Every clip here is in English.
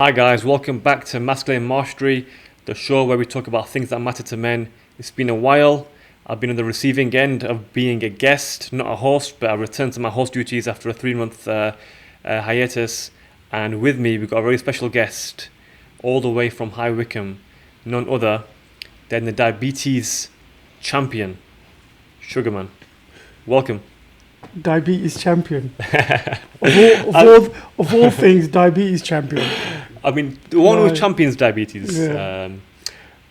Hi guys, welcome back to Masculine Mastery, the show where we talk about things that matter to men. It's been a while. I've been on the receiving end of being a guest, not a host, but I returned to my host duties after a 3-month hiatus. And with me, we've got a very special guest, all the way from High Wycombe, none other than the diabetes champion, Sugarman. Welcome. Diabetes champion. Of all things, diabetes champion. I mean, the one who champions diabetes. Yeah.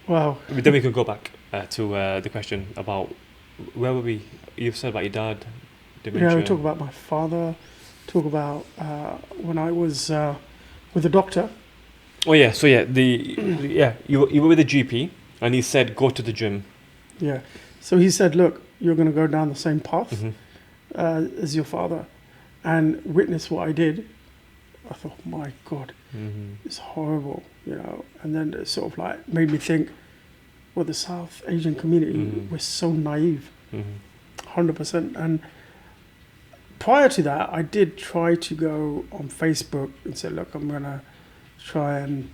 Wow. Then we can go back to the question about where were we? You've said about your dad, dementia. Yeah, we talk about my father. Talk about when I was with the doctor. Oh yeah, so you were with a GP, and he said go to the gym. Yeah, so he said, look, you're going to go down the same path as your father, and witness what I did. I thought, my God, it's horrible, And then it sort of like made me think, well, the South Asian community, we're so naive, 100%. And prior to that, I did try to go on Facebook and say, look, I'm going to try and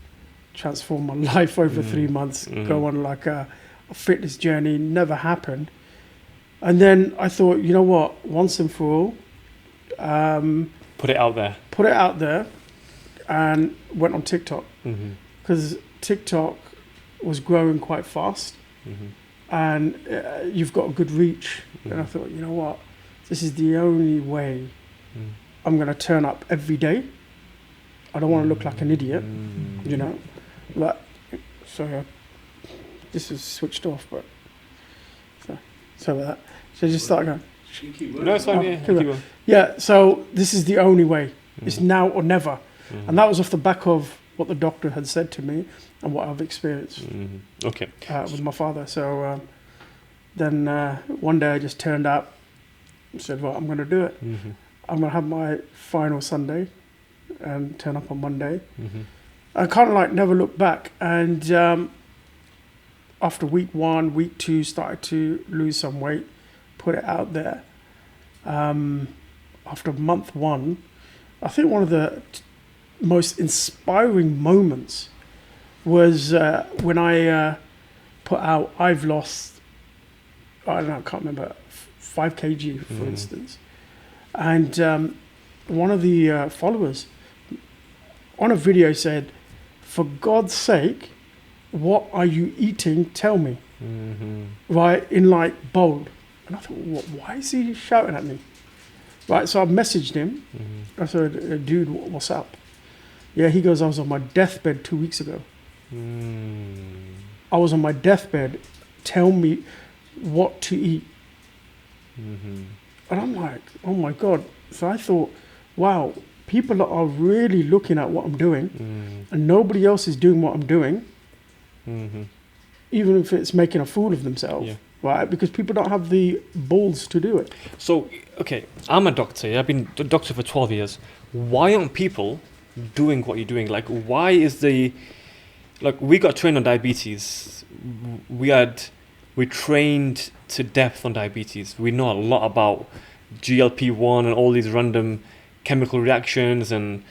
transform my life over 3 months, go on like a fitness journey. Never happened. And then I thought, you know what, once and for all, put it out there, and went on TikTok because TikTok was growing quite fast, and you've got a good reach. And I thought, you know what, this is the only way I'm going to turn up every day. I don't want to look like an idiot, Like, sorry, this is switched off, but sorry about that. So I just started going. No, it's fine. Yeah, so this is the only way. It's now or never. And that was off the back of what the doctor had said to me and what I've experienced with my father. So then one day I just turned up and said, well, I'm going to do it. I'm going to have my final Sunday and turn up on Monday. I kind of like never looked back. And after week 1, week 2, started to lose some weight, put it out there. After month 1, I think one of the most inspiring moments was when I put out, I've lost, I can't remember, 5 kg, for instance. And one of the followers on a video said, for God's sake, what are you eating? Tell me. Right, in like bold. And I thought, why is he shouting at me? Right, so I messaged him. I said, dude, what's up? Yeah, he goes, I was on my deathbed 2 weeks ago. I was on my deathbed. Tell me what to eat. And I'm like, oh my God. So I thought, wow, people are really looking at what I'm doing, and nobody else is doing what I'm doing, even if it's making a fool of themselves. Yeah. Right, because people don't have the balls to do it. So, okay, I'm a doctor. Yeah? I've been a doctor for 12 years. Why aren't people doing what you're doing? Like, why is we got trained on diabetes. We trained to depth on diabetes. We know a lot about GLP-1 and all these random chemical reactions and,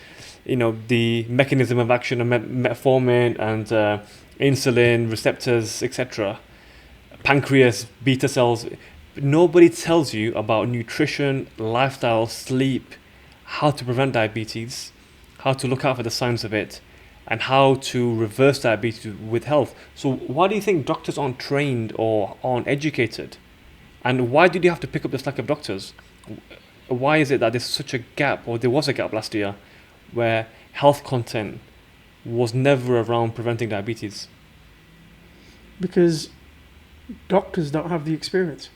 the mechanism of action of metformin and insulin receptors, etc. Pancreas, beta cells. Nobody tells you about nutrition, lifestyle, sleep, how to prevent diabetes, how to look out for the signs of it, and how to reverse diabetes with health. So why do you think doctors aren't trained or aren't educated? And why did you have to pick up the slack of doctors? Why is it that there's such a gap, or there was a gap last year, where health content was never around preventing diabetes? Because doctors don't have the experience.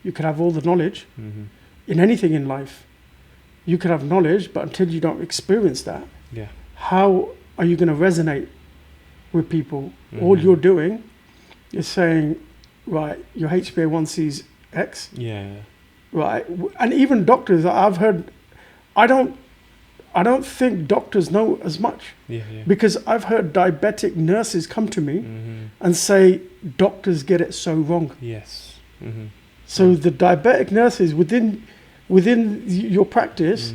You could have all the knowledge in anything in life. You could have knowledge, but until you don't experience that, how are you going to resonate with people? All you're doing is saying, right, your HbA1c is X. Right, and even doctors, I've heard, I don't think doctors know as much. Because I've heard diabetic nurses come to me and say doctors get it so wrong. So the diabetic nurses within your practice,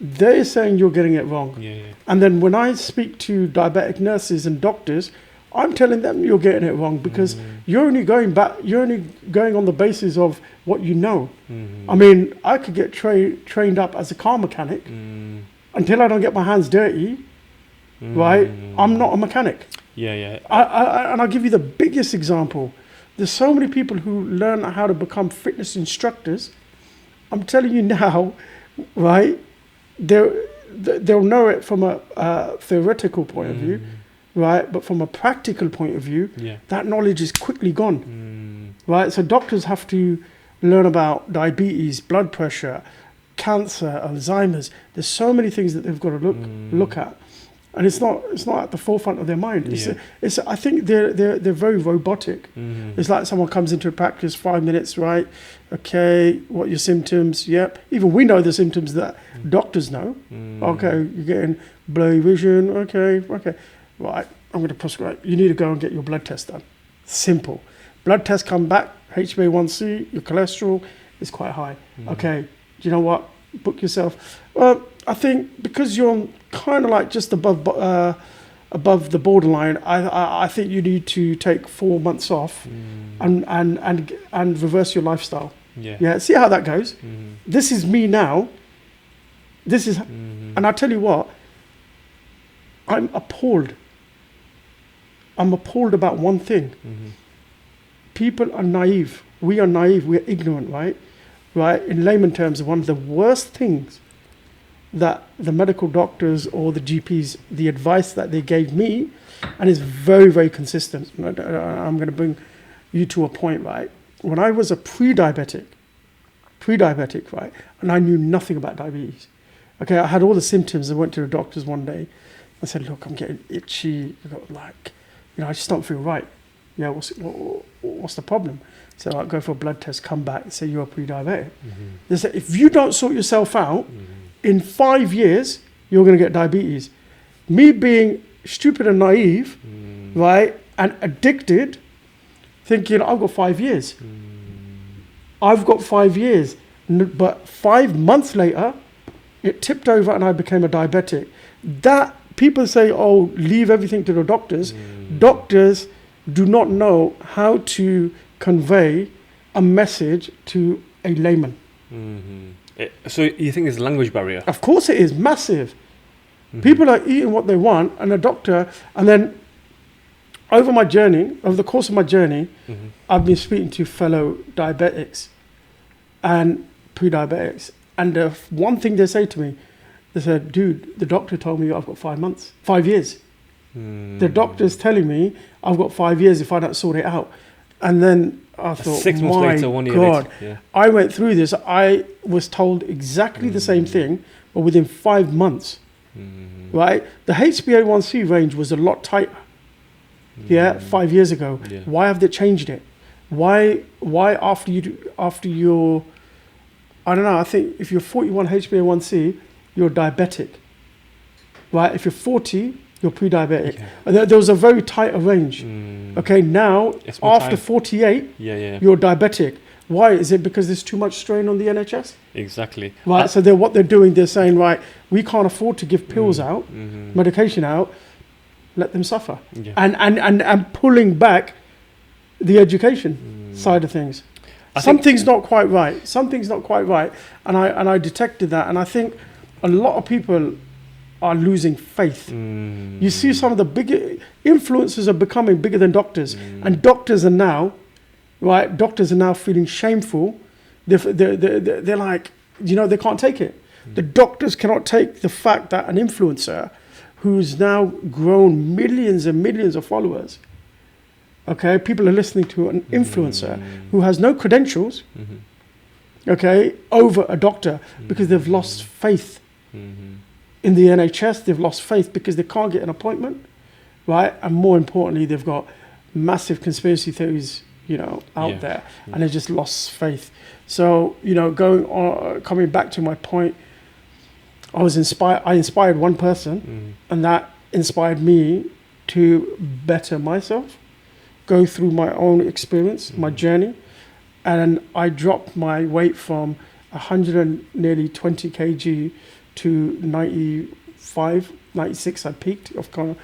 they're saying you're getting it wrong. Yeah. And then when I speak to diabetic nurses and doctors, I'm telling them you're getting it wrong because you're only going on the basis of what you know. I mean, I could get trained up as a car mechanic until I don't get my hands dirty, right? I'm not a mechanic. Yeah. And I'll give you the biggest example. There's so many people who learn how to become fitness instructors. I'm telling you now, right? They'll know it from a theoretical point of view, right? But from a practical point of view, that knowledge is quickly gone, right? So doctors have to learn about diabetes, blood pressure, cancer, Alzheimer's. There's so many things that they've got to look at, and it's not at the forefront of their mind. It's I think they're very robotic. It's like someone comes into a practice, 5 minutes, right? Okay, what are your symptoms? Yep. Even we know the symptoms that doctors know. Okay, you're getting blurry vision. Okay. Right, I'm going to prescribe. You need to go and get your blood test done. Simple. Blood test come back, HbA1c, your cholesterol is quite high. Okay, do you know what? Book yourself. I think because you're kind of like just above the borderline, I think you need to take 4 months off and reverse your lifestyle. Yeah. See how that goes. This is me now. This is, and I tell you what, I'm appalled. I'm appalled about one thing. People are naive. We are naive. We're ignorant, right? Right? In layman terms, one of the worst things that the medical doctors or the GPs, the advice that they gave me, and is very, very consistent. I'm going to bring you to a point, right? When I was a pre-diabetic, right? And I knew nothing about diabetes. Okay, I had all the symptoms. I went to the doctors one day. I said, look, I'm getting itchy. I got I just don't feel right. Yeah, what's the problem? So I go for a blood test, come back, say you're pre-diabetic. They say, if you don't sort yourself out, in 5 years, you're going to get diabetes. Me being stupid and naive, right, and addicted, thinking, I've got 5 years. I've got 5 years. But 5 months later, it tipped over and I became a diabetic. That people say, oh, leave everything to the doctors. Doctors do not know how to convey a message to a layman. So you think there's a language barrier? Of course it is, massive. People are eating what they want, and a doctor, and then over the course of my journey, I've been speaking to fellow diabetics and pre-diabetics, and the one thing they say to me, they said, dude, the doctor told me I've got 5 years. The doctor's telling me I've got 5 years if I don't sort it out. And then I thought, 6 months later, 1 year God, later. I went through this. I was told exactly the same thing, but within 5 months, right? The HbA1c range was a lot tighter, 5 years ago. Why have they changed it? Why after you're, I don't know, I think if you're 41 HbA1c, you're diabetic, right? If you're 40, you're pre-diabetic. And there was a very tight range. Okay, now after 48, you're diabetic. Why? Is it because there's too much strain on the NHS? Exactly. Right, so what they're doing, they're saying, right, we can't afford to give pills out, medication out, let them suffer. And pulling back the education side of things. Something's not quite right. And I detected that. And I think a lot of people are losing faith. You see some of the bigger influencers are becoming bigger than doctors. And doctors are now feeling shameful. They're like, they can't take it. The doctors cannot take the fact that an influencer who's now grown millions and millions of followers, okay, people are listening to an influencer who has no credentials, okay, over a doctor because they've lost faith in the NHS. They've lost faith because they can't get an appointment, right? And more importantly, they've got massive conspiracy theories, out there, and they just lost faith. So, coming back to my point, I inspired one person, and that inspired me to better myself, go through my own experience, my journey, and I dropped my weight from 100 and nearly 20 kg to 95, 96. I peaked. I've come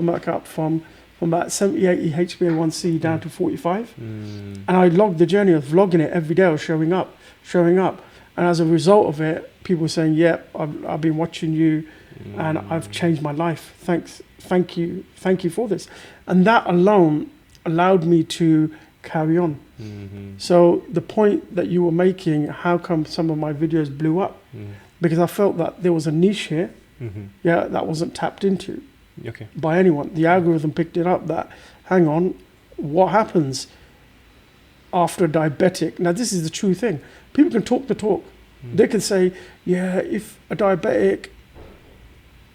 back up from about 70, 80 HbA1c down to 45. And I logged the journey of vlogging it every day. I was showing up. And as a result of it, people were saying, yep, I've been watching you and I've changed my life. Thank you for this. And that alone allowed me to carry on. So the point that you were making, how come some of my videos blew up? Because I felt that there was a niche here, that wasn't tapped into by anyone. The algorithm picked it up that, hang on, what happens after a diabetic? Now, this is the true thing. People can talk the talk. They can say, yeah, if a diabetic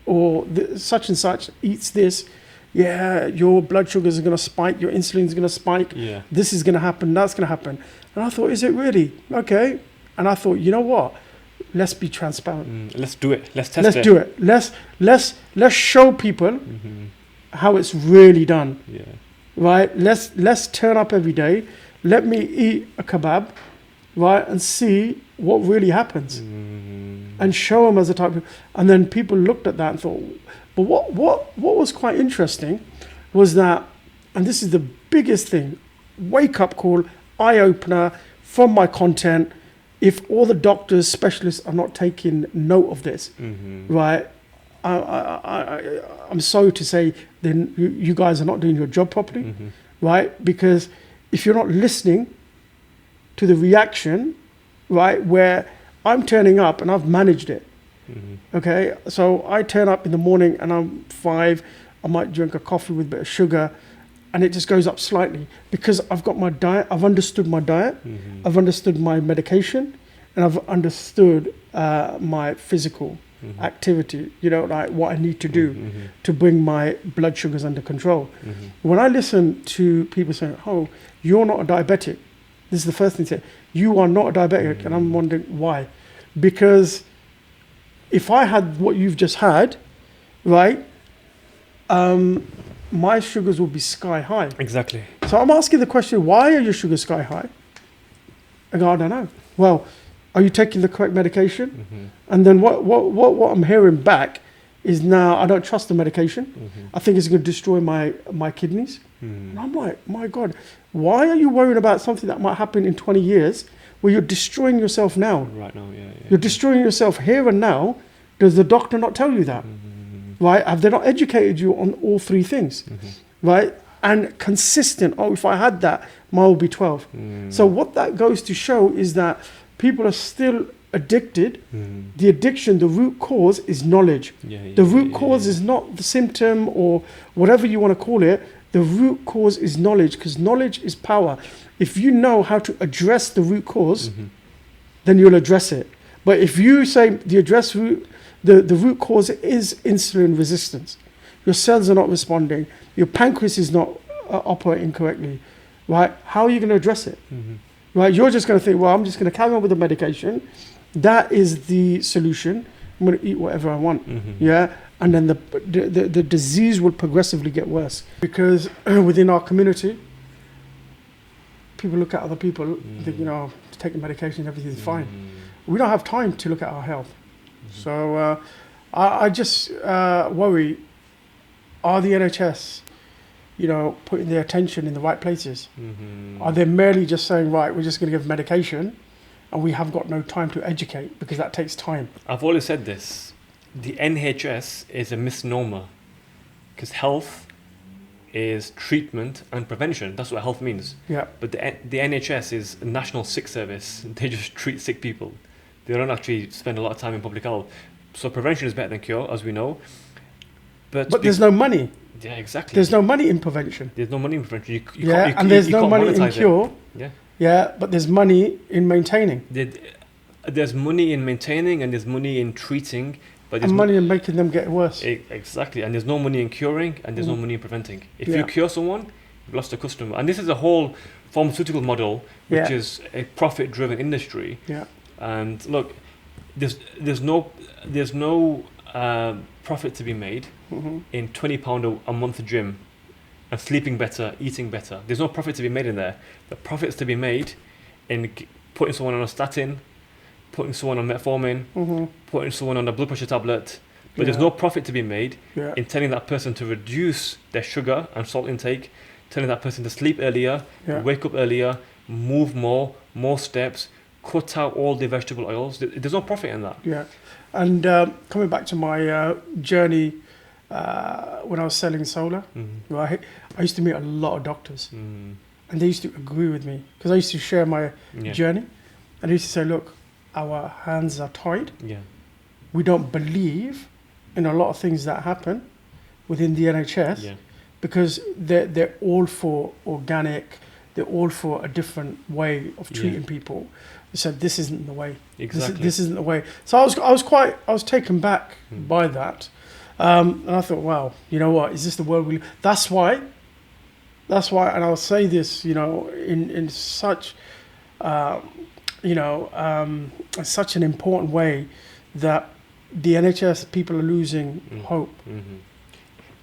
or such and such eats this, yeah, your blood sugars are going to spike, your insulin is going to spike, this is going to happen, that's going to happen. And I thought, is it really? Okay. And I thought, you know what? Let's be transparent. Let's do it. Let's test it. Let's do it. Let's show people how it's really done. Right? Let's turn up every day. Let me eat a kebab, right, and see what really happens, and show them as a type of. And then people looked at that and thought, but what was quite interesting was that, and this is the biggest thing, wake up call, eye opener from my content. If all the doctors, specialists are not taking note of this, right, I'm sorry to say, then you guys are not doing your job properly, right? Because if you're not listening to the reaction, right, where I'm turning up and I've managed it, okay? So I turn up in the morning and I'm 5, I might drink a coffee with a bit of sugar, and it just goes up slightly because I've got my diet, I've understood my diet, I've understood my medication, and I've understood my physical activity, you know, like what I need to do to bring my blood sugars under control. When I listen to people saying, oh, you're not a diabetic, this is the first thing they say, you are not a diabetic, and I'm wondering why. Because if I had what you've just had, right, my sugars will be sky high. Exactly. So I'm asking the question, why are your sugars sky high? I go, I don't know. Well, are you taking the correct medication? And then what I'm hearing back is, now I don't trust the medication. I think it's going to destroy my kidneys. And I'm like, my God, why are you worrying about something that might happen in 20 years where you're destroying yourself now? Right now, yeah. You're destroying yourself here and now. Does the doctor not tell you that? Right? Have they not educated you on all three things? Right? And consistent. Oh, if I had that, mine will be 12. So what that goes to show is that people are still addicted. The addiction, the root cause is knowledge. The root cause is not the symptom or whatever you want to call it. The root cause is knowledge, because knowledge is power. If you know how to address the root cause, then you'll address it. But if you say the root cause is insulin resistance, your cells are not responding, your pancreas is not operating correctly, right? How are you going to address it? Right? You're just going to think, well, I'm just going to carry on with the medication. That is the solution. I'm going to eat whatever I want. Yeah. And then the disease will progressively get worse, because within our community, people look at other people and think, you know, taking medication, everything's fine. We don't have time to look at our health. So I just worry, are the NHS, you know, putting their attention in the right places? Are they merely just saying, right, we're just going to give medication, and we have got no time to educate, because that takes time? I've always said this. The NHS is a misnomer, because health is treatment and prevention. That's what health means. Yeah. But the NHS is a national sick service. They just treat sick people. They don't actually spend a lot of time in public health. So prevention is better than cure, as we know. But there's no money. Yeah, exactly. There's no money in prevention. There's no money in prevention. And there's no money in cure. Yeah. Yeah, but there's money in maintaining. There's money in maintaining, and there's money in treating. But there's money in making them get worse. Exactly. And there's no money in curing, and there's no money in preventing. If you cure someone, you've lost a customer. And this is a whole pharmaceutical model, which is a profit-driven industry. Yeah. And look, there's no profit to be made in £20 a month gym and sleeping better, eating better. There's no profit to be made in there. The profits to be made in putting someone on a statin, putting someone on metformin, putting someone on a blood pressure tablet, but there's Yeah. no profit to be made Yeah. in telling that person to reduce their sugar and salt intake, telling that person to sleep earlier, Yeah. wake up earlier, move more steps, cut out all the vegetable oils. There's no profit in that. Yeah. And coming back to my journey when I was selling solar, right? I used to meet a lot of doctors, and they used to agree with me because I used to share my Yeah. journey, and they used to say, "Look, our hands are tied. Yeah. We don't believe in a lot of things that happen within the NHS Yeah. because they're all for organic. They're all for a different way of treating people." They said, "This isn't the way. Exactly. This isn't the way." So I was taken back by that, and I thought, wow, you know what? Is this the world we live? That's why, and I'll say this, in such, such an important way that the NHS people are losing hope.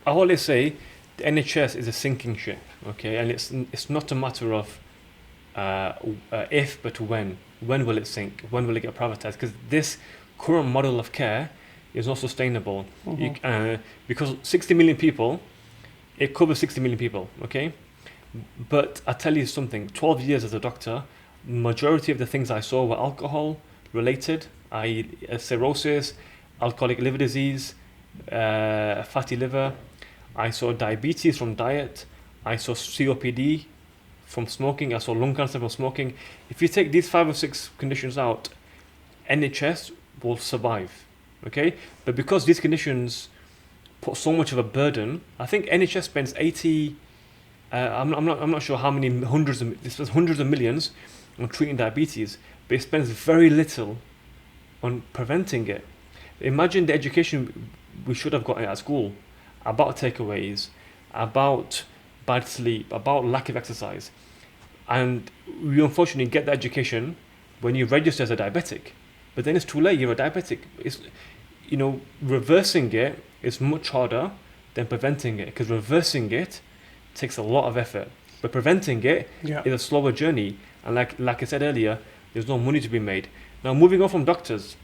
I always say the NHS is a sinking ship, okay, and it's not a matter of if, but when. When will it sink? When will it get privatized? Because this current model of care is not sustainable. Because 60 million people, it covers 60 million people, okay? But I tell you something, 12 years as a doctor, majority of the things I saw were alcohol related, i.e. cirrhosis, alcoholic liver disease, fatty liver. I saw diabetes from diet. I saw COPD from smoking. I saw lung cancer from smoking. If you take these 5 or 6 conditions out, NHS will survive, okay? But because these conditions put so much of a burden, I think NHS spends 80. I'm not sure how many it spends hundreds of millions on treating diabetes, but it spends very little on preventing it. Imagine the education we should have gotten at school about takeaways, about bad sleep, about lack of exercise. And we unfortunately get the education when you register as a diabetic. But then it's too late, you're a diabetic. It's, reversing it is much harder than preventing it, because reversing it takes a lot of effort. But preventing it is a slower journey. And like I said earlier, there's no money to be made. Now, moving on from doctors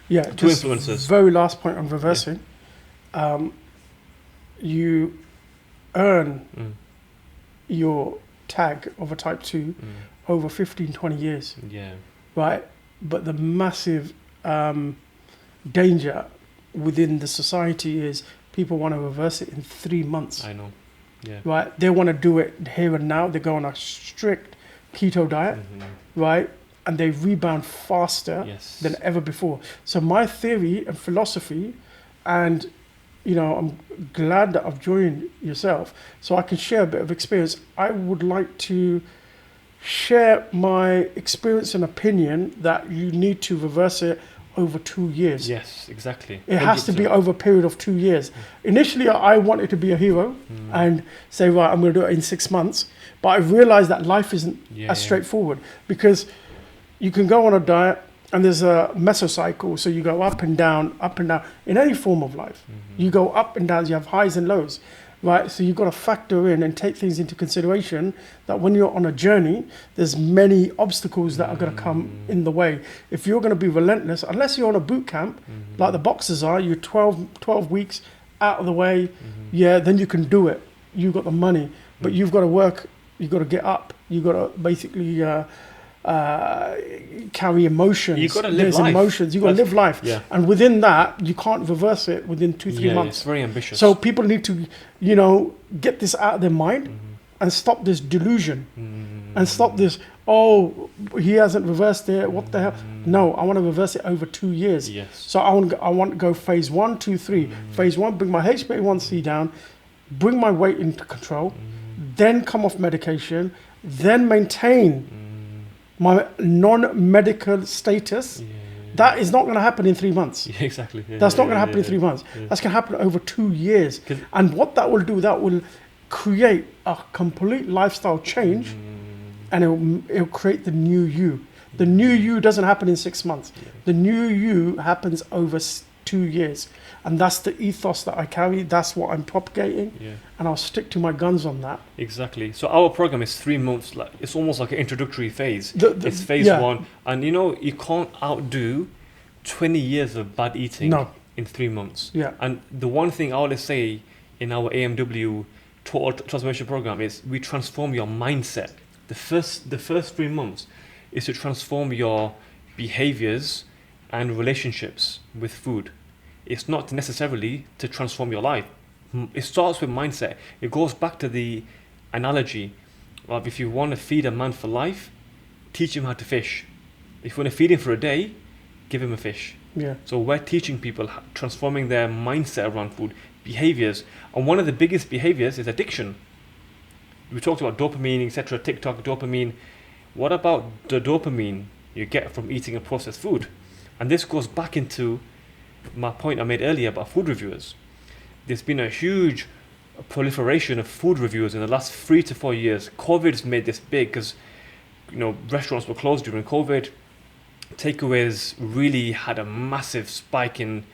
to influencers. Very last point on reversing. You earn your tag of a type 2 over 15, 20 years. Yeah. Right? But the massive danger within the society is people want to reverse it in 3 months. I know. Yeah. Right? They want to do it here and now. They go on a strict keto diet, right? And they rebound faster than ever before. So my theory and philosophy, and I'm glad that I've joined yourself so I can share a bit of experience. I would like to share my experience and opinion that you need to reverse it over 2 years. Yes, exactly. It has to be over a period of 2 years. Initially, I wanted to be a hero and say, right, I'm going to do it in 6 months. But I realized that life isn't as straightforward, because you can go on a diet and there's a mesocycle. So you go up and down in any form of life. You go up and down, you have highs and lows, right? So you've got to factor in and take things into consideration that when you're on a journey, there's many obstacles that are going to come in the way. If you're going to be relentless, unless you're on a boot camp, like the boxers are, you're 12 weeks out of the way, then you can do it. You've got the money, but you've got to work, you've got to get up, you've got to basically carry emotions. You've got to live There's life. emotions. You've got to live life. Yeah. And within that, you can't reverse it within 2-3 months. It's very ambitious. So people need to, get this out of their mind and stop this delusion and stop this, he hasn't reversed it, what the hell? No, I want to reverse it over 2 years. Yes. So I want to go phase 1, 2, 3. Phase 1, bring my HbA1c down, bring my weight into control, then come off medication, then maintain my non-medical status. That is not going to happen in 3 months. Yeah, exactly. That's not going to happen in 3 months. That's going to happen over 2 years. And what that will do, that will create a complete lifestyle change, and it'll create the new you. The new you doesn't happen in 6 months. The new you happens over 2 years. And that's the ethos that I carry. That's what I'm propagating. Yeah. And I'll stick to my guns on that. Exactly. So our program is 3 months. Like it's almost like an introductory phase. It's phase yeah. 1, and you know you can't outdo 20 years of bad eating No. in 3 months. Yeah. And the one thing I always say in our AMW total transformation program is we transform your mindset. The first 3 months is to transform your behaviors and relationships with food. It's not necessarily to transform your life. It starts with mindset. It goes back to the analogy of if you want to feed a man for life, teach him how to fish. If you want to feed him for a day, give him a fish. Yeah. So we're teaching people, transforming their mindset around food, behaviors. And one of the biggest behaviors is addiction. We talked about dopamine, etc., TikTok, dopamine. What about the dopamine you get from eating a processed food? And this goes back into my point I made earlier about food reviewers. There's been a huge proliferation of food reviewers in the last 3 to 4 years. COVID's made this big because, you know, restaurants were closed during COVID. Takeaways really had a massive spike in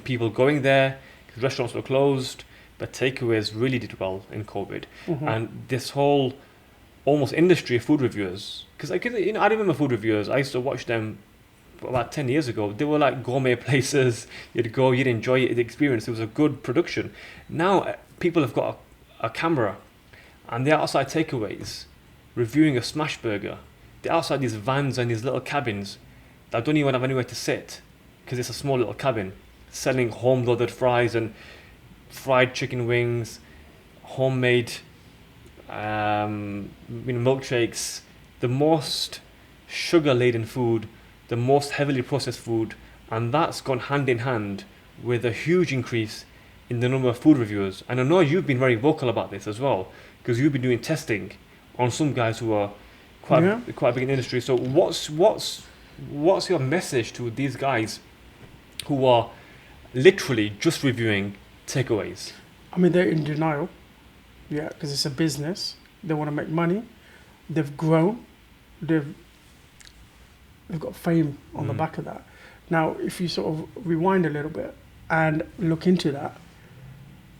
people going there because restaurants were closed, but takeaways really did well in COVID. Mhm. And this whole almost industry of food reviewers, because I remember food reviewers. I used to watch them about 10 years ago. They were like gourmet places. You'd go, you'd enjoy it, the experience. It was a good production. Now people have got a camera and they're outside takeaways reviewing a smash burger. They're outside these vans and these little cabins that don't even have anywhere to sit because it's a small little cabin, selling home loaded fries and fried chicken wings, homemade milkshakes, the most sugar laden food, the most heavily processed food, and that's gone hand in hand with a huge increase in the number of food reviewers. And I know you've been very vocal about this as well, because you've been doing testing on some guys who are quite big in the industry. So what's your message to these guys who are literally just reviewing takeaways? I mean, they're in denial. Yeah, because it's a business. They want to make money. They've grown. They've got fame on the back of that. Now, if you sort of rewind a little bit and look into that,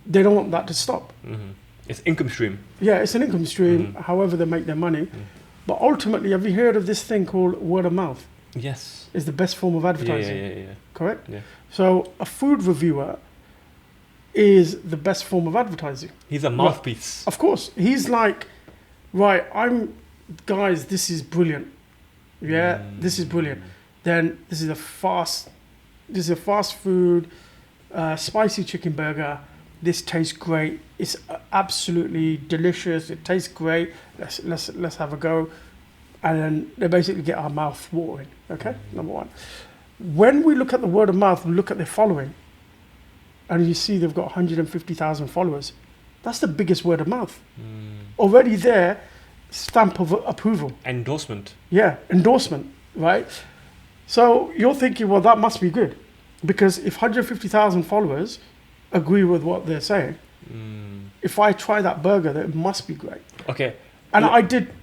they don't want that to stop. Mm-hmm. It's income stream. Yeah, it's an income stream, however they make their money. But ultimately, have you heard of this thing called word of mouth? Yes. It's the best form of advertising. Yeah. Correct? Yeah. So a food reviewer is the best form of advertising. He's a mouthpiece. Of course. He's like, right, guys, this is brilliant. Yeah, this is brilliant. Then this is a fast food, spicy chicken burger. This tastes great. It's absolutely delicious. It tastes great. Let's have a go. And then they basically get our mouth watering. Okay, number one. When we look at the word of mouth, we look at their following, and you see they've got 150,000 followers. That's the biggest word of mouth. Already there, stamp of approval. Endorsement. Yeah, endorsement, right? So you're thinking, well, that must be good, because if 150,000 followers agree with what they're saying, if I try that burger, then it must be great. Okay. And I did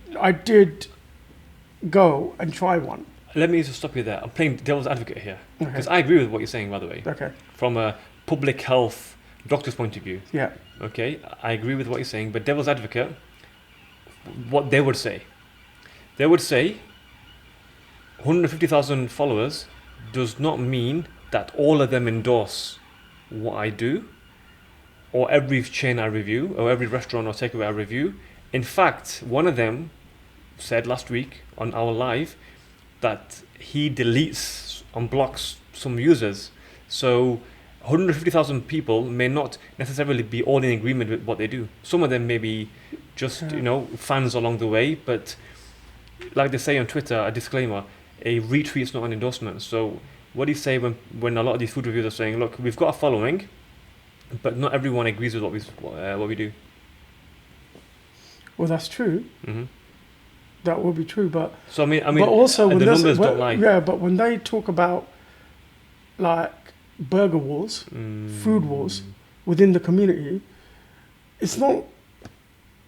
go and try one. Let me just stop you there. I'm playing devil's advocate here, because I agree with what you're saying, by the way. Okay. From a public health doctor's point of view. Yeah. Okay, I agree with what you're saying, but devil's advocate, what they would say 150,000 followers does not mean that all of them endorse what I do, or every chain I review, or every restaurant or takeaway I review. In fact, one of them said last week on our live that he deletes and blocks some users. So 150,000 people may not necessarily be all in agreement with what they do. Some of them may be just, fans along the way, but like they say on Twitter, a disclaimer, a retweet is not an endorsement. So what do you say when a lot of these food reviewers are saying, look, we've got a following, but not everyone agrees with what we do? Well, that's true. That will be true, but so I mean, but also the numbers don't lie. Yeah, but when they talk about like burger wars, food wars within the community, it's not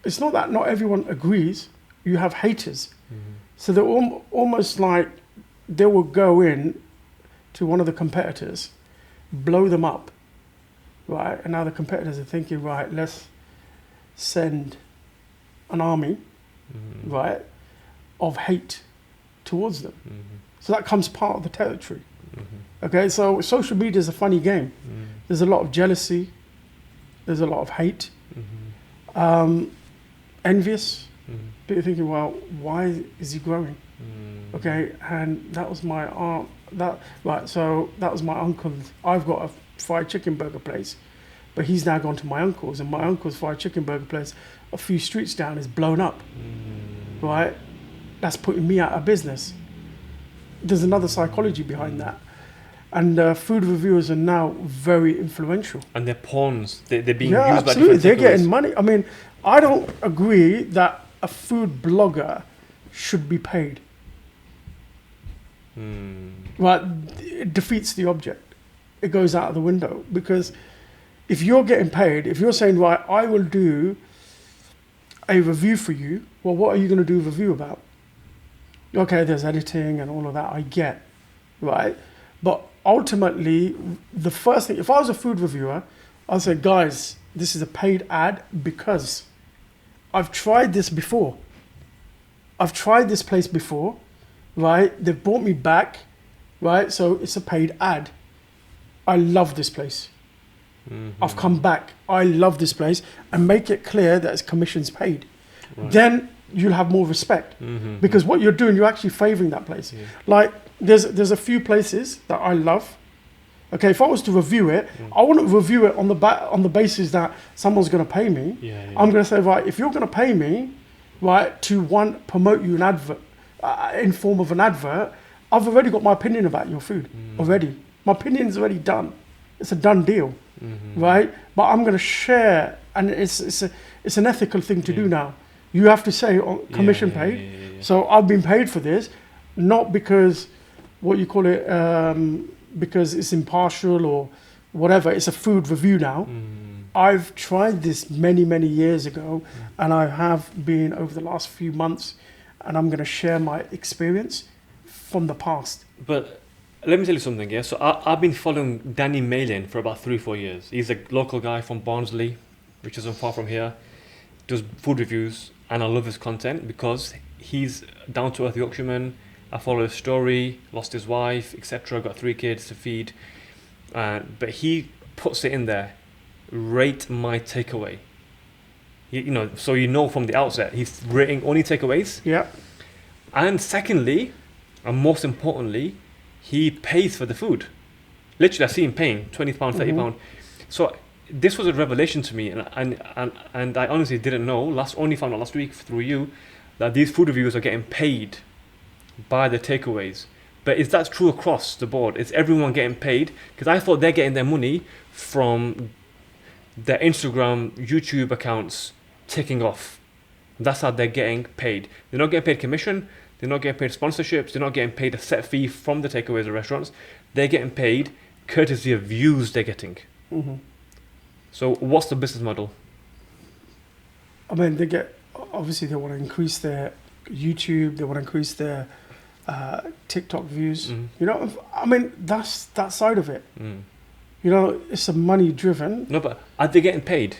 that not everyone agrees. You have haters, so they're almost like they will go in to one of the competitors blow them up, right? And now the competitors are thinking, right, let's send an army, right, of hate towards them. So that comes part of the territory. Okay, so social media is a funny game. There's a lot of jealousy. There's a lot of hate. Envious. People thinking, well, why is he growing? Okay, and that was my aunt. So that was my uncle. I've got a fried chicken burger place, but he's now gone to my uncle's, and my uncle's fried chicken burger place, a few streets down, is blown up. Right, that's putting me out of business. There's another psychology behind that. And food reviewers are now very influential. And they're pawns. They're being yeah, used absolutely. by different They're takeaways. getting money. I mean, I don't agree that a food blogger should be paid. Right? It defeats the object. It goes out of the window. Because if you're getting paid, if you're saying, right, I will do a review for you, well, what are you going to do a review about? Okay, there's editing and all of that, I get, right? But ultimately, the first thing, if I was a food reviewer, I'd say, guys, this is a paid ad because I've tried this before. I've tried this place before, right? They've brought me back, right? So it's a paid ad. I love this place. I've come back. I love this place, and make it clear that it's commissions paid. Right. Then you'll have more respect because what you're doing, you're actually favoring that place. Yeah. Like there's a few places that I love. Okay, if I was to review it, I wouldn't review it on the basis that someone's going to pay me. I'm going to say, right, if you're going to pay me, right, to promote you an advert in form of an advert, I've already got my opinion about your food already. My opinion's already done. It's a done deal, right? But I'm going to share, and it's an ethical thing to do now. You have to say commission paid. So I've been paid for this, not because what you call it, because it's impartial or whatever. It's a food review now. I've tried this many years ago, and I have been over the last few months, and I'm going to share my experience from the past. But let me tell you something, yeah? So I've been following Danny Malin for about 3-4 years. He's a local guy from Barnsley, which isn't far from here. Does food reviews, and I love his content because he's down-to-earth Yorkshireman. I follow his story, lost his wife, etc. Got 3 kids to feed. But he puts it in there, rate my takeaway. So you know from the outset, he's rating only takeaways. Yeah. And secondly, and most importantly, he pays for the food. Literally, I see him paying £20, £30. So this was a revelation to me, and I honestly didn't know. Only found out last week through you that these food reviewers are getting paid by the takeaways. But is that true across the board? Is everyone getting paid? Because I thought they're getting their money from their Instagram, YouTube accounts ticking off. That's how they're getting paid. They're not getting paid commission. They're not getting paid sponsorships. They're not getting paid a set fee from the takeaways or restaurants. They're getting paid courtesy of views they're getting. So what's the business model? I mean, obviously they want to increase their YouTube. They want to increase their TikTok views. I mean, that's that side of it. It's a money driven. No, but are they getting paid?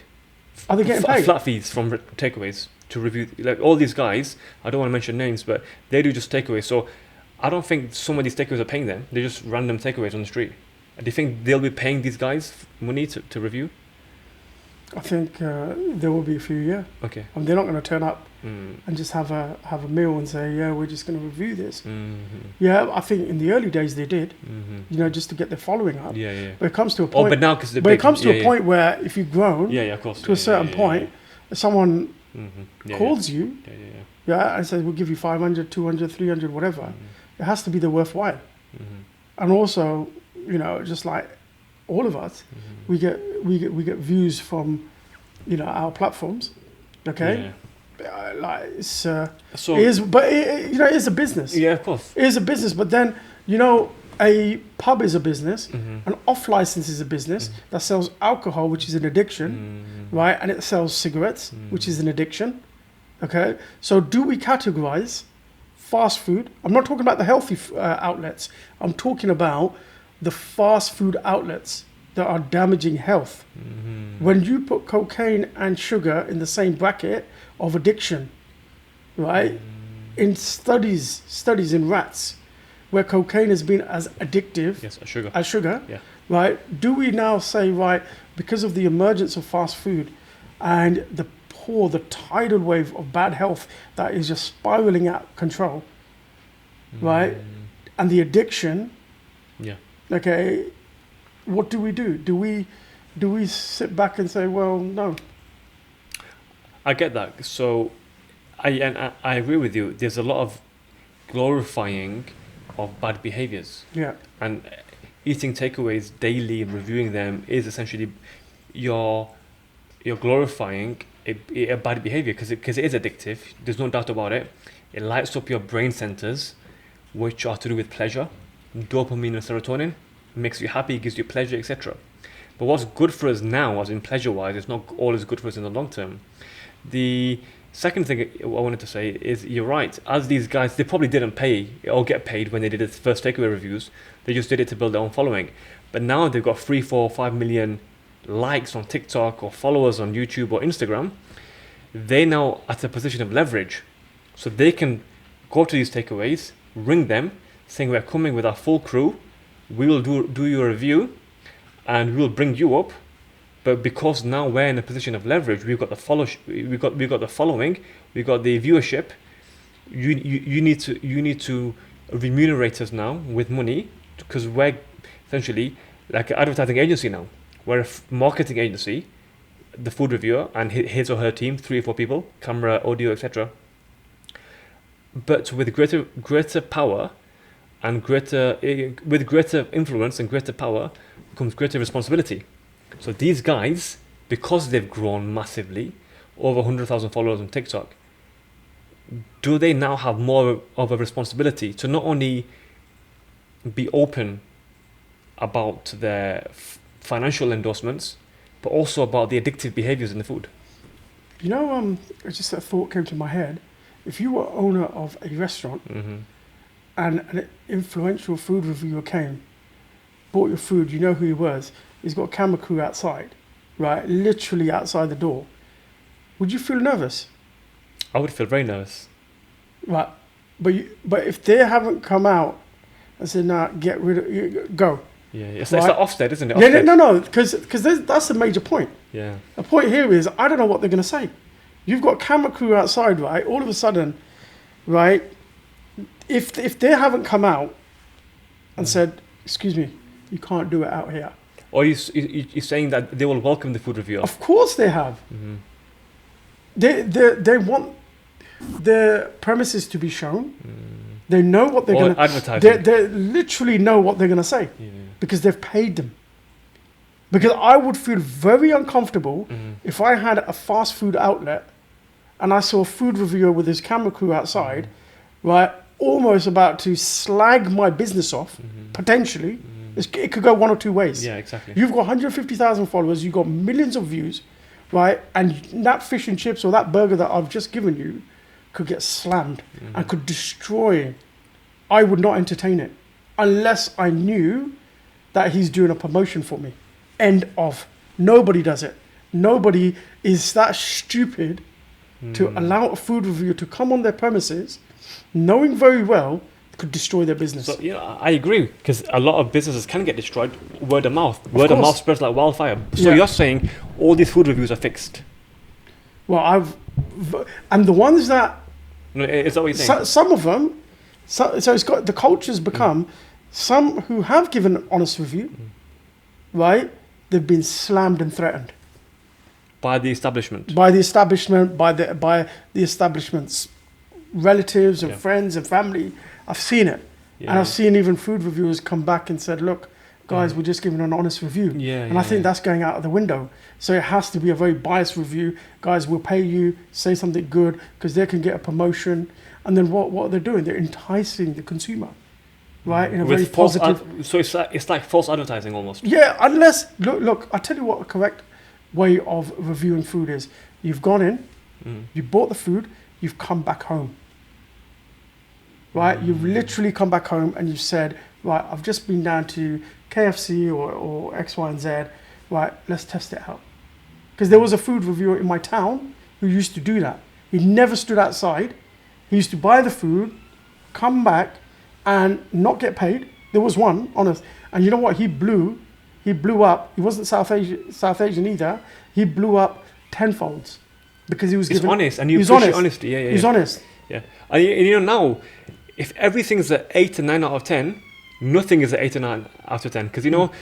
Are they getting paid? Flat fees from takeaways to review, like all these guys, I don't want to mention names, but they do just takeaways. So I don't think some of these takeaways are paying them. They're just random takeaways on the street. Do you think they'll be paying these guys money to review? I think there will be a few, yeah. Okay. I mean, they're not going to turn up and just have a meal and say, yeah, we're just going to review this. Yeah, I think in the early days they did, just to get their folling up. Yeah. But it comes to a point. But now because it comes to a point where if you've grown, of course, to a certain point, if someone calls you, and says we'll give you 500, 200, 300, whatever, it has to be the worthwhile. And also, just like all of us, we get views from our platforms. Okay. It is a business. Yeah, of course. It is a business, but then a pub is a business, an off license is a business that sells alcohol, which is an addiction, right? And it sells cigarettes, which is an addiction. Okay, so do we categorize fast food? I'm not talking about the healthy outlets. I'm talking about the fast food outlets that are damaging health. When you put cocaine and sugar in the same bracket of addiction, right? In studies in rats, where cocaine has been as addictive Yes, sugar. as sugar, Yeah. right? Do we now say, right, because of the emergence of fast food and the tidal wave of bad health that is just spiraling out of control, right? And the addiction, Yeah. okay, what do we do? Do we sit back and say, well, no? I get that. So, I agree with you. There's a lot of glorifying of bad behaviors, Yeah. and eating takeaways daily and reviewing them is essentially you're glorifying a bad behavior because it is addictive. There's no doubt about it. It lights up your brain centers, which are to do with pleasure, dopamine and serotonin. Makes you happy, gives you pleasure, etc. But what's good for us now, as in pleasure-wise, is not always good for us in the long term. The second thing I wanted to say is you're right. As these guys, they probably didn't pay or get paid when they did the first takeaway reviews. They just did it to build their own following. But now they've got 3, 4, 5 million likes on TikTok or followers on YouTube or Instagram. They're now at a position of leverage. So they can go to these takeaways, ring them, saying we're coming with our full crew. We will do your review and we will bring you up. But because now we're in a position of leverage, we've got the we've got the following, we've got the viewership. You need to remunerate us now with money, because we're essentially like an advertising agency now. We're a marketing agency, the food reviewer and his or her team, 3 or 4 people, camera, audio, etc. But with greater power and greater influence and greater power comes greater responsibility. So these guys, because they've grown massively, over 100,000 followers on TikTok, do they now have more of a responsibility to not only be open about their financial endorsements, but also about the addictive behaviors in the food? You know, just a thought came to my head. If you were owner of a restaurant and an influential food reviewer came, bought your food, you know who he was, he's got a camera crew outside, right, literally outside the door, would you feel nervous? I would feel very nervous. Right, but if they haven't come out and said, nah, get rid of you, go. Yeah, it's Right. like Ofsted, isn't it? Yeah, Ofsted. no, because that's a major point. Yeah. The point here is, I don't know what they're going to say. You've got camera crew outside, right? All of a sudden, right? If they haven't come out and said, excuse me, you can't do it out here. Or you're saying that they will welcome the food reviewer? Of course they have. They want their premises to be shown. They know what they're going to... advertising. They literally know what they're going to say Yeah. because they've paid them. Because I would feel very uncomfortable if I had a fast food outlet and I saw a food reviewer with his camera crew outside, right, almost about to slag my business off, potentially. It could go one or two ways. Yeah, exactly. You've got 150,000 followers, you've got millions of views, right, and that fish and chips or that burger that I've just given you could get slammed and could destroy. I would not entertain it unless I knew that he's doing a promotion for me. End of. Nobody does it. Nobody is that stupid to allow a food reviewer to come on their premises, knowing very well it could destroy their business. So, I agree, because a lot of businesses can get destroyed. Word of mouth. Word of mouth spreads like wildfire. So you're saying all these food reviews are fixed? Well, and the ones that... No, is that what you're saying? Some of them, so it's got, the culture's become, some who have given an honest review, right, they've been slammed and threatened. By the establishment? By the establishment, by the establishment's relatives and friends and family. I've seen it. Yeah. And I've seen even food reviewers come back and said, look, guys, we're just giving an honest review. I think that's going out of the window. So it has to be a very biased review. Guys, we'll pay you, say something good, because they can get a promotion. And then what they're doing, they're enticing the consumer, right? In a very positive... So it's like false advertising almost. Yeah, unless... Look, I'll tell you what a correct way of reviewing food is. You've gone in, you bought the food, you've come back home. Right? You've literally come back home and you've said, right, I've just been down to KFC or X, Y, and Z, right, let's test it out. Because there was a food reviewer in my town who used to do that. He never stood outside. He used to buy the food, come back, and not get paid. There was one, honest. And you know what? He blew up. He wasn't South Asian either. He blew up tenfolds because he was It's given. honest, and you he's appreciate honest. honesty. Yeah. He's honest. Yeah. And you know now, if everything's an 8 or 9 out of 10, nothing is an 8 or 9 out of 10. Because you know,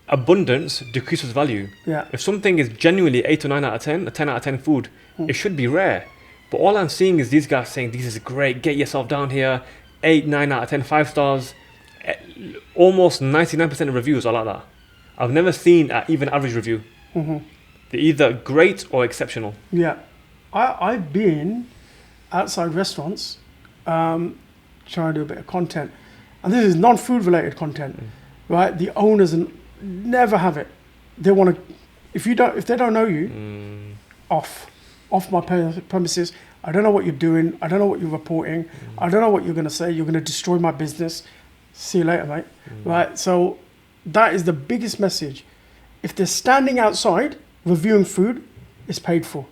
abundance decreases value. Yeah. If something is genuinely 8 or 9 out of 10, a 10 out of 10 food, it should be rare. But all I'm seeing is these guys saying, this is great, get yourself down here, 8, 9 out of 10, 5 stars. Almost 99% of reviews are like that. I've never seen an even average review. Mm-hmm. They're either great or exceptional. Yeah. I've been outside restaurants trying to do a bit of content. And this is non-food related content, right? The owners never have it. They want to, if they don't know you, off my premises. I don't know what you're doing. I don't know what you're reporting. I don't know what you're going to say. You're going to destroy my business. See you later, mate. Right? So that is the biggest message. If they're standing outside reviewing food, it's paid for.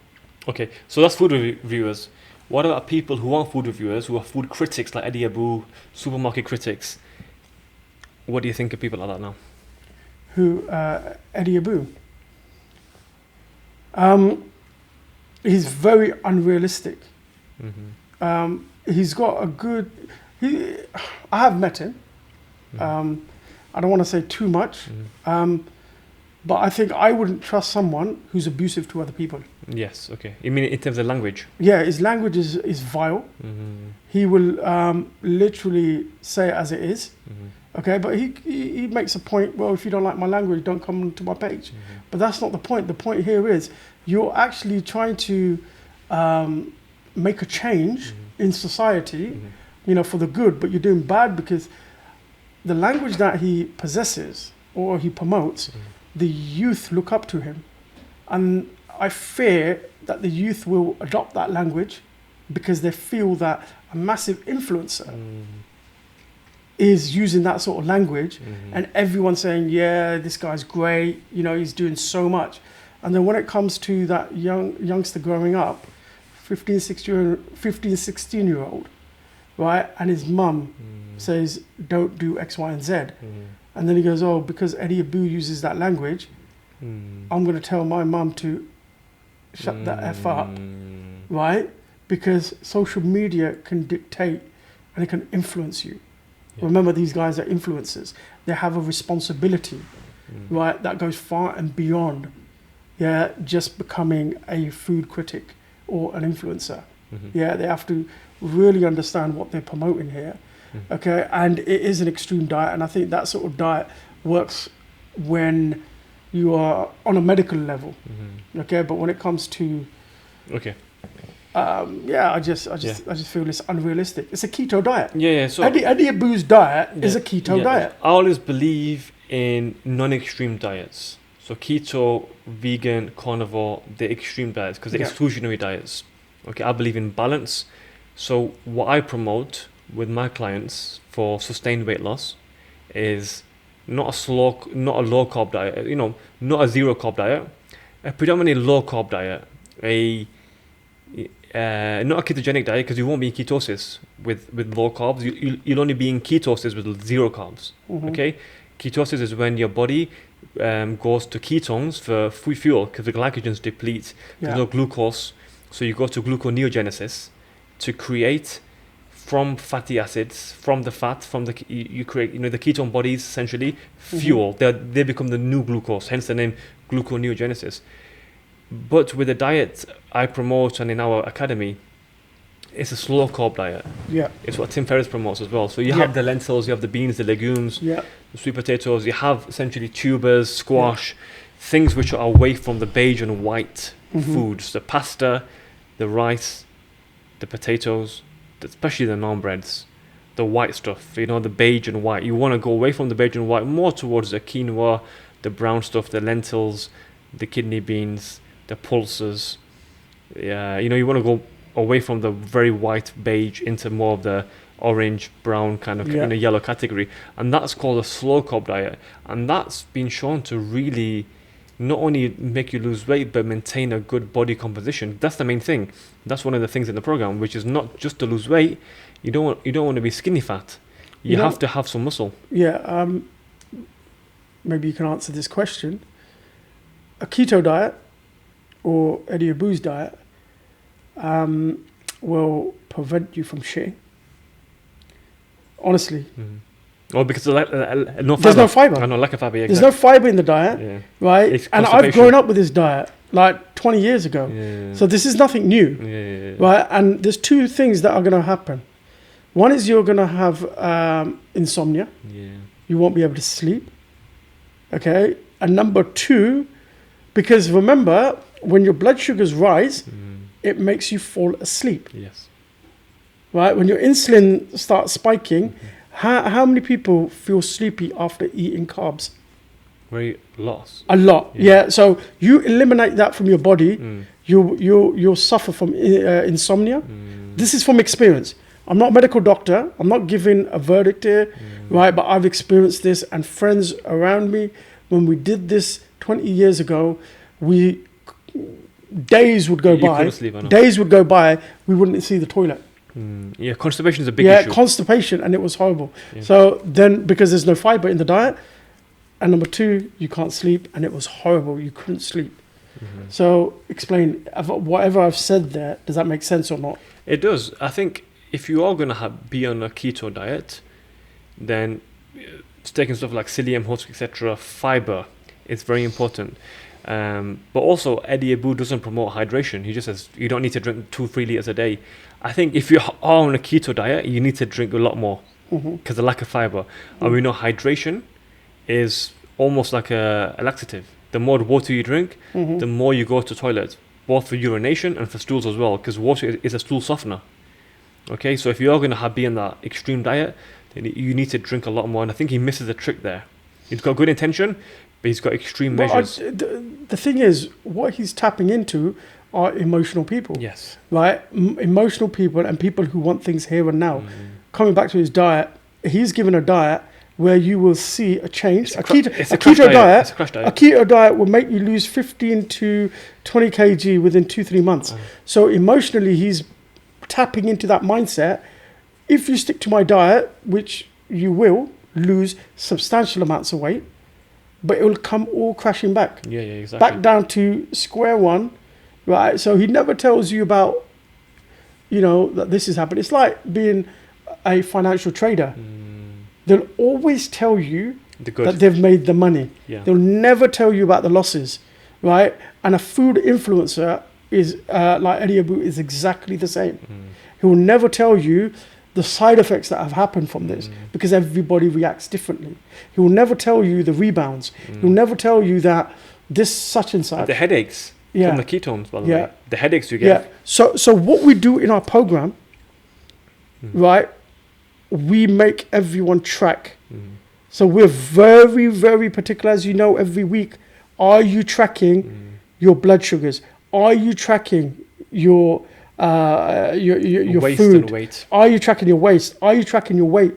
Okay, so that's food reviewers. What about people who aren't food reviewers, who are food critics like Eddie Abu, supermarket critics? What do you think of people like that now? Who, Eddie Abu? He's very unrealistic. He's got a good... I have met him. I don't want to say too much. But I think I wouldn't trust someone who's abusive to other people. Yes, okay. You mean in terms of language? Yeah, his language is vile. He will literally say it as it is. Okay, but he makes a point, well, if you don't like my language, don't come to my page. But that's not the point. The point here is you're actually trying to make a change in society, for the good, but you're doing bad because the language that he possesses or he promotes, the youth look up to him. And I fear that the youth will adopt that language because they feel that a massive influencer is using that sort of language and everyone's saying, yeah, this guy's great, he's doing so much. And then when it comes to that youngster growing up, 15, 16-year-old, right, and his mum says, don't do X, Y, and Z. And then he goes, oh, because Eddie Abu uses that language, I'm going to tell my mum to shut that F up, right? Because social media can dictate and it can influence you. Yeah. Remember, these guys are influencers. They have a responsibility, right, that goes far and beyond, just becoming a food critic or an influencer. Yeah, they have to really understand what they're promoting here. Okay, and it is an extreme diet, and I think that sort of diet works when you are on a medical level. Okay, but when it comes to I just feel it's unrealistic. It's a keto diet. So Eddie Abu's diet is a keto diet. I always believe in non-extreme diets. So keto, vegan, carnivore, they're extreme diets because they're exclusionary diets. Okay, I believe in balance. So what I promote with my clients for sustained weight loss is not a low carb diet, not a zero carb diet, a predominantly low carb diet, not a ketogenic diet because you won't be in ketosis with low carbs. You'll only be in ketosis with zero carbs. Okay, ketosis is when your body goes to ketones for fuel because the glycogens deplete. There's no glucose, so you go to gluconeogenesis to create from fatty acids, from the fat, you create, the ketone bodies essentially fuel. They become the new glucose, hence the name gluconeogenesis. But with the diet I promote and in our academy, it's a slow carb diet. Yeah, it's what Tim Ferriss promotes as well. So you have the lentils, you have the beans, the legumes, the sweet potatoes. You have essentially tubers, squash, things which are away from the beige and white foods, the pasta, the rice, the potatoes, especially the naan breads, the white stuff, the beige and white. You want to go away from the beige and white, more towards the quinoa, the brown stuff, the lentils, the kidney beans, the pulses. You want to go away from the very white beige into more of the orange, brown kind of in a yellow category, and that's called a slow carb diet, and that's been shown to really not only make you lose weight but maintain a good body composition. That's the main thing. That's one of the things in the program, which is not just to lose weight. You don't want to be skinny fat. You have to have some muscle. Yeah. Maybe you can answer this question. A keto diet or Eddie Abu's diet will prevent you from shitting. Honestly. Mm. Well, because no fiber. There's no fiber. I know, lack of fiber. Yeah, there's no fiber in the diet, right? And I've grown up with this diet like 20 years ago. Yeah. So this is nothing new, right? And there's two things that are going to happen. One is you're going to have insomnia. Yeah. You won't be able to sleep. Okay. And number two, because remember, when your blood sugars rise, it makes you fall asleep. Yes. Right? When your insulin starts spiking, how many people feel sleepy after eating carbs? Very lost. A lot. Yeah. So you eliminate that from your body, you'll suffer from insomnia. This is from experience. I'm not a medical doctor. I'm not giving a verdict here, right? But I've experienced this, and friends around me, when we did this 20 years ago, days would go by. Days would go by. We wouldn't see the toilet. Yeah, constipation is a big issue. Yeah, constipation, and it was horrible. Yeah. So then, because there's no fiber in the diet, and number two, you can't sleep, and it was horrible. You couldn't sleep. So explain, whatever I've said there, does that make sense or not? It does. I think if you are going to be on a keto diet, then taking stuff like psyllium, husk, etc., fiber is very important. But also, Eddie Abu doesn't promote hydration. He just says you don't need to drink 2-3 liters a day. I think if you are on a keto diet, you need to drink a lot more because of the lack of fiber. And we know hydration is almost like a laxative. The more water you drink, the more you go to the toilet, both for urination and for stools as well, because water is a stool softener. Okay, so if you are going to be on that extreme diet, then you need to drink a lot more. And I think he misses a trick there. He's got good intention, but he's got extreme measures. The thing is, what he's tapping into are emotional people. Yes. Right? Emotional people and people who want things here and now. Coming back to his diet, he's given a diet where you will see a change. A keto diet will make you lose 15 to 20 kg within 2-3 months. So emotionally, he's tapping into that mindset. If you stick to my diet, which you will lose substantial amounts of weight, but it will come all crashing back. Yeah, exactly. Back down to square one, right? So he never tells you about, that this is happening. It's like being a financial trader. They'll always tell you that they've made the money. Yeah. They'll never tell you about the losses, right? And a food influencer is like Eddie Abu is exactly the same. He will never tell you the side effects that have happened from this because everybody reacts differently. He will never tell you the rebounds. He'll never tell you that this such and such. The headaches from the ketones, by the way. The headaches you get. Yeah. So what we do in our program, right, we make everyone track. So we're very, very particular, as you know, every week. Are you tracking your blood sugars? Are you tracking your waist food? And weight. Are you tracking your waist? Are you tracking your weight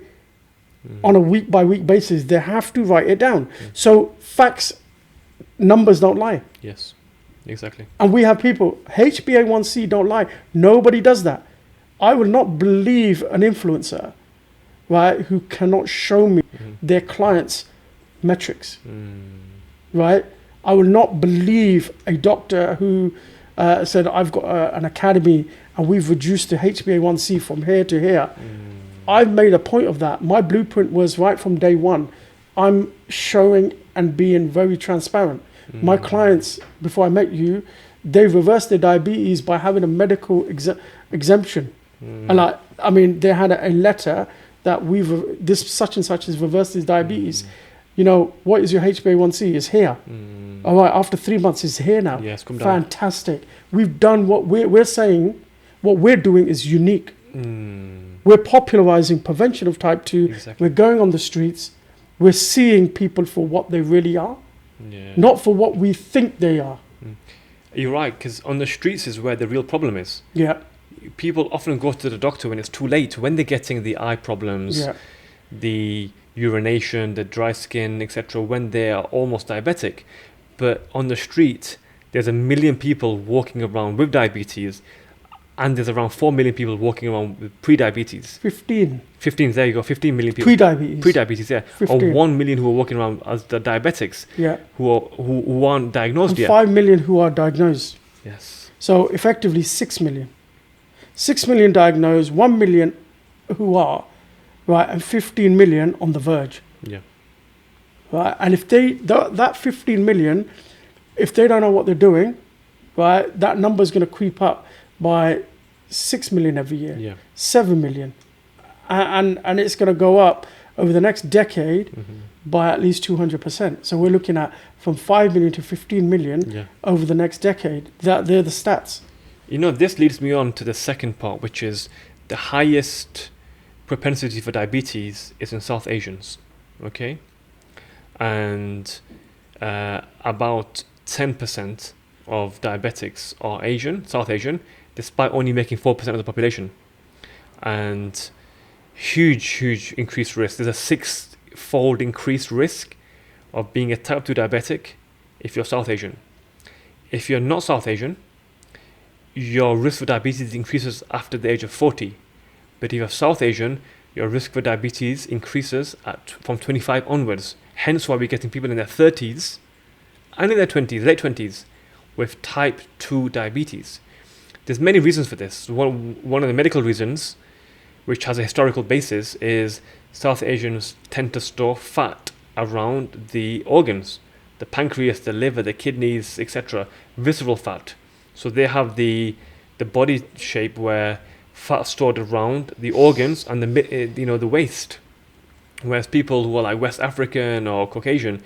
on a week by week basis? They have to write it down. So facts, numbers don't lie. Yes, exactly. And we have people, HbA1c don't lie. Nobody does that. I will not believe an influencer, right, who cannot show me their clients' metrics, right? I will not believe a doctor who said, I've got an academy and we've reduced the HbA1c from here to here. I've made a point of that. My blueprint was right from day one. I'm showing and being very transparent. My clients, before I met you, they reversed their diabetes by having a medical exemption. And they had a letter that this such and such has reversed his diabetes. What is your HbA1c? Is here. All right, after 3 months, it's here now. Yes, come down. Fantastic. We've done what we're saying. What we're doing is unique. We're popularizing prevention of type 2. Exactly. We're going on the streets. We're seeing people for what they really are, not for what we think they are. You're right, because on the streets is where the real problem is. Yeah. people often go to the doctor when it's too late, when they're getting the eye problems, Yeah. the urination, the dry skin, etc., when they are almost diabetic. But on the street, there's 1 million people walking around with diabetes, and there's around 4 million people walking around with pre-diabetes. 15. 15, there you go, 15 million people. Pre-diabetes. Pre-diabetes, yeah. 15. Or 1 million who are walking around as the diabetics, Yeah. who aren't diagnosed And yet. 5 million who are diagnosed. Yes. So effectively 6 million. 6 million diagnosed, 1 million who are, right, and 15 million on the verge. Yeah. Right, and if that 15 million, if they don't know what they're doing, right, that number's going to creep up by 6 million every year, Yeah. 7 million, and it's going to go up over the next decade Mm-hmm. by at least 200%. So we're looking at from 5 million to 15 million Yeah. over the next decade. They're the stats. You know, this leads me on to the second part, which is the highest propensity for diabetes is in South Asians, okay? And about 10% of diabetics are Asian, South Asian, despite only making 4% of the population. And huge increased risk. There's a 6-fold increased risk of being a type 2 diabetic if you're South Asian. If you're not South Asian, your risk for diabetes increases after the age of 40. But if you're South Asian, your risk for diabetes increases from 25 onwards. Hence why we're getting people in their 30s and in their 20s, late 20s, with type 2 diabetes. There's many reasons for this. One of the medical reasons, which has a historical basis, is South Asians tend to store fat around the organs, the pancreas, the liver, the kidneys, etc., visceral fat. So they have the body shape where fat stored around the organs and the waist. Whereas people who are like West African or Caucasian,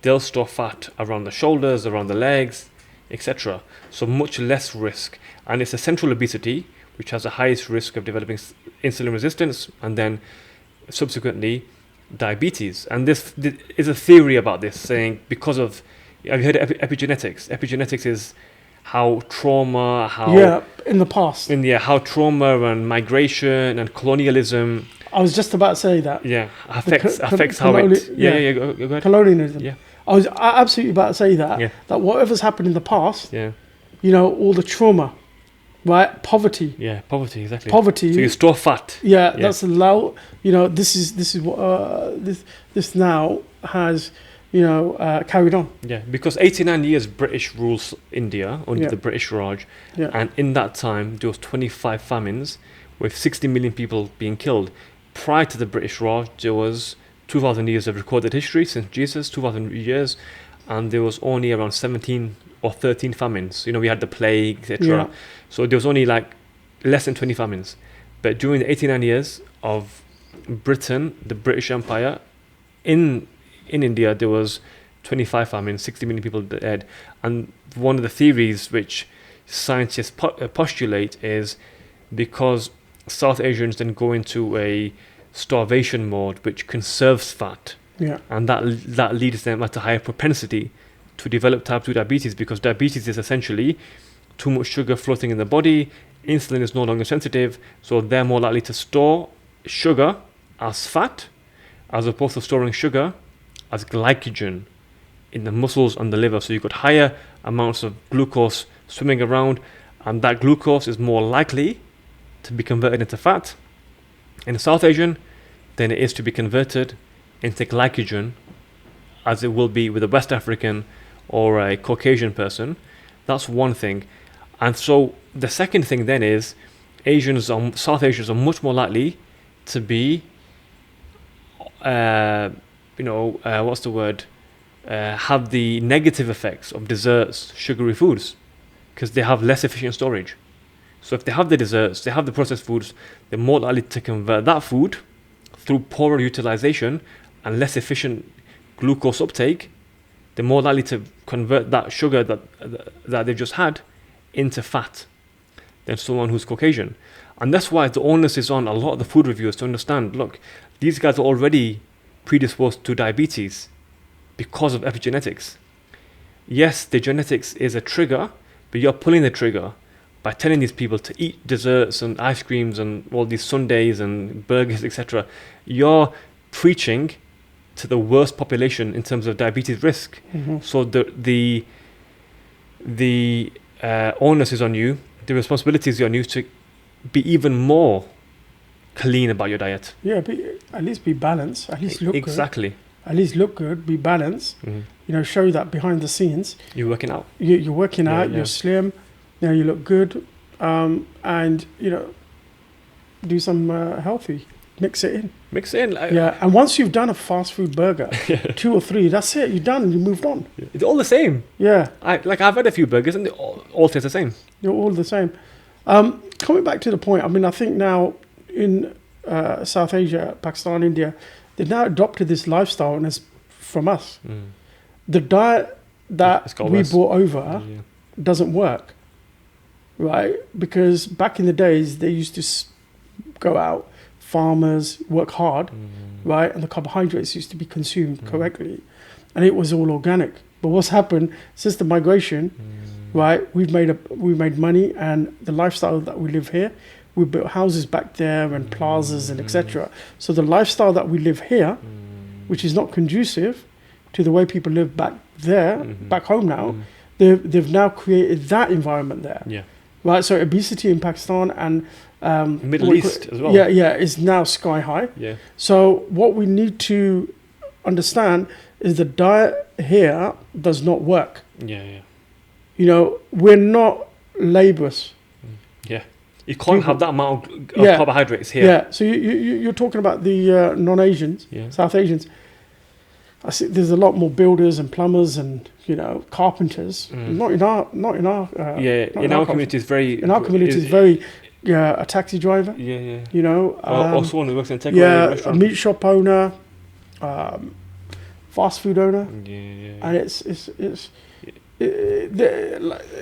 they'll store fat around the shoulders, around the legs, etc. So much less risk. And it's a central obesity, which has the highest risk of developing insulin resistance and then subsequently diabetes. And this is a theory about this, saying because of, have you heard of epigenetics? Epigenetics is how trauma, in the past. How trauma and migration and colonialism, I was just about to say that. yeah, affects how it. Go ahead. Colonialism. Yeah. I was absolutely about to say that. Yeah. That whatever's happened in the past, Yeah, all the trauma, right? Poverty. yeah, poverty, exactly. Poverty. So you store fat. Yeah, Yeah. that's allowed. This is what this now has carried on. Yeah, because 89 years British rules India under Yeah. the British Raj, Yeah. and in that time there was 25 famines with 60 million people being killed. Prior to the British Raj, there was 2,000 years of recorded history since Jesus, 2,000 years, and there was only around 17 or 13 famines. We had the plague, etc. Yeah. So there was only like less than 20 famines. But during the 89 years of Britain, the British Empire, in India, there was 25 famines, 60 million people dead. And one of the theories which scientists postulate is because South Asians then go into a starvation mode which conserves fat, Yeah. and that leads them at a higher propensity to develop type 2 diabetes, because diabetes is essentially too much sugar floating in the body, insulin is no longer sensitive, so they're more likely to store sugar as fat as opposed to storing sugar as glycogen in the muscles and the liver. So you've got higher amounts of glucose swimming around, and that glucose is more likely to be converted into fat in a South Asian than it is to be converted into glycogen as it will be with a West African or a Caucasian person. That's one thing. And so the second thing then is South Asians are much more likely to be have the negative effects of desserts, sugary foods, because they have less efficient storage. So if they have the desserts, they have the processed foods, they're more likely to convert that food through poorer utilization and less efficient glucose uptake. They're more likely to convert that sugar that they've just had into fat than someone who's Caucasian. And that's why the onus is on a lot of the food reviewers to understand, look, these guys are already predisposed to diabetes because of epigenetics. Yes, the genetics is a trigger, but you're pulling the trigger by telling these people to eat desserts and ice creams and all these sundaes and burgers, etc., you're preaching to the worst population in terms of diabetes risk. So the onus is on you, the responsibility is on you to be even more clean about your diet. Yeah, at least be balanced. At least look exactly. good. At least look good. Be balanced. Show that behind the scenes. You're working out. You're working out. You're slim. You look good. And do some healthy. Mix it in. And once you've done a fast food burger, 2 or 3, that's it. You're done. You moved on. It's all the same. Yeah. I've had a few burgers and they all taste the same. They're all the same. Coming back to the point, I think now in South Asia, Pakistan, India, they've now adopted this lifestyle, and it's from us. The diet that we brought over doesn't work, right? Because back in the days, they used to go out, farmers work hard, right? And the carbohydrates used to be consumed correctly, and it was all organic. But what's happened since the migration, right? We've made money, and the lifestyle that we live here, we built houses back there and plazas and etc. So the lifestyle that we live here, which is not conducive to the way people live back there, back home now, they've now created that environment there. Yeah. Right. So obesity in Pakistan and Middle East as well. Yeah, is now sky high. Yeah. So what we need to understand is the diet here does not work. Yeah. We're not laborious. Yeah. You can't have that amount of carbohydrates here. Yeah. So you're talking about the non-Asians, South Asians. I see there's a lot more builders and plumbers and carpenters. Not in our in our community is very. In our community is very. A taxi driver. Or someone who works in a takeaway restaurant. A meat shop owner, fast food owner. And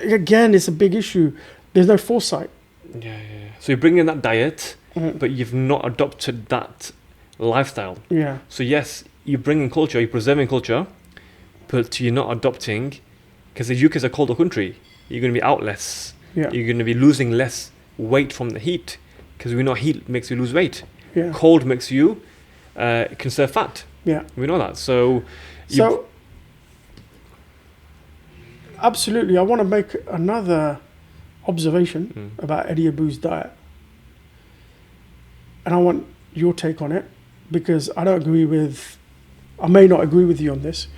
again, it's a big issue. There's no foresight. So you bring in that diet, but you've not adopted that lifestyle. So yes, you bring in culture, you're preserving culture, but you're not adopting, because the UK is a colder country. You're going to be out less. You're going to be losing less weight from the heat, because we know heat makes you lose weight. Cold makes you conserve fat. We know that. So absolutely, I want to make another observation about Eddie Abu's diet, and I want your take on it, because I may not agree with you on this.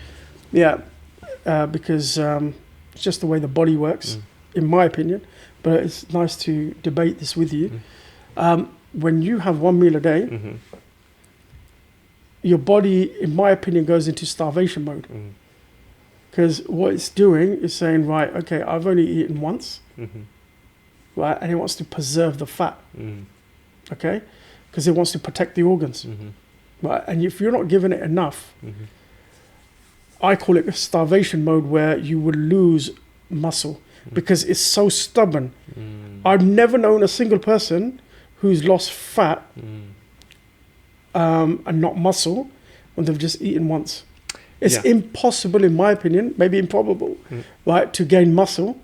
Because it's just the way the body works, in my opinion. But it's nice to debate this with you. When you have one meal a day, your body, in my opinion, goes into starvation mode. Because what it's doing is saying, right, okay, I've only eaten once, right? And it wants to preserve the fat, okay? Because it wants to protect the organs, right? And if you're not giving it enough, I call it a starvation mode, where you would lose muscle. Because it's so stubborn. I've never known a single person who's lost fat and not muscle when they've just eaten once. It's impossible, in my opinion, maybe improbable, right, to gain muscle,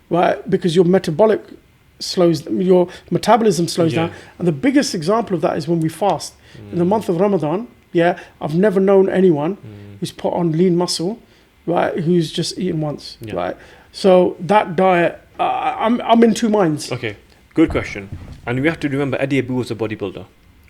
right, because your metabolism slows down. And the biggest example of that is when we fast. In the month of Ramadan, I've never known anyone who's put on lean muscle, right, who's just eaten once, right? So that diet, I'm in two minds. Okay, good question. And we have to remember Eddie Abu was a bodybuilder.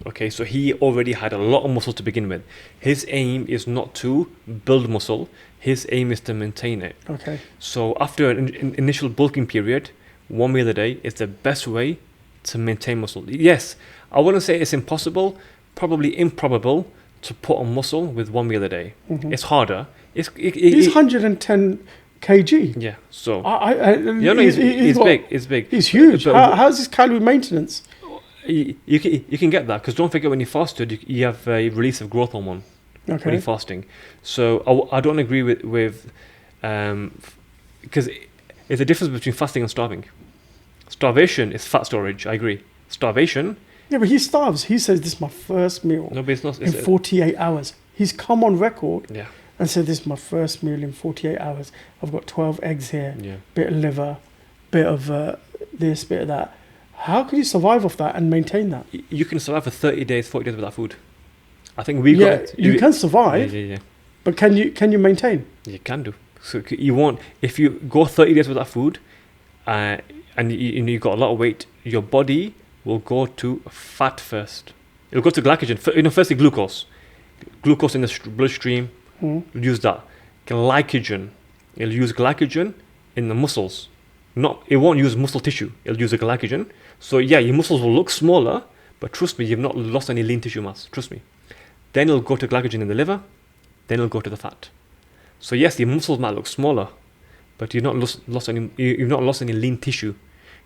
Okay, so he already had a lot of muscle to begin with. His aim is not to build muscle. His aim is to maintain it. Okay. So after an initial bulking period, 1 meal a day is the best way to maintain muscle. Yes, I wouldn't say it's impossible, probably improbable to put on muscle with 1 meal a day. It's harder. He's 110 kg. Yeah, so he's big. It's big. He's huge. How's his calorie maintenance? You can get that, because don't forget, when you fasted, you have a release of growth hormone when you're fasting. So I don't agree with because there's a difference between fasting and starving. Starvation is fat storage. I agree. Starvation. Yeah, but he starves. He says, "This is my first meal." No, but it's not in 48 hours. He's come on record. Yeah. And said, "This is my first meal in 48 hours. I've got 12 eggs here, bit of liver, bit of this, bit of that. How can you survive off that and maintain that? You can survive for 30 days, 40 days without food. I think we Yeah, got... you can survive, Yeah. but can you maintain? You can do. So you won't... If you go 30 days without food, and you've got a lot of weight, your body will go to fat first. It'll go to glycogen. Firstly glucose. Glucose in the bloodstream, Mm. it'll use that. Glycogen. It'll use glycogen in the muscles. It won't use muscle tissue. It'll use the glycogen. So yeah, your muscles will look smaller, but trust me, you've not lost any lean tissue mass. Trust me. Then it'll go to glycogen in the liver. Then it'll go to the fat. So yes, your muscles might look smaller, but you've not lost any lean tissue.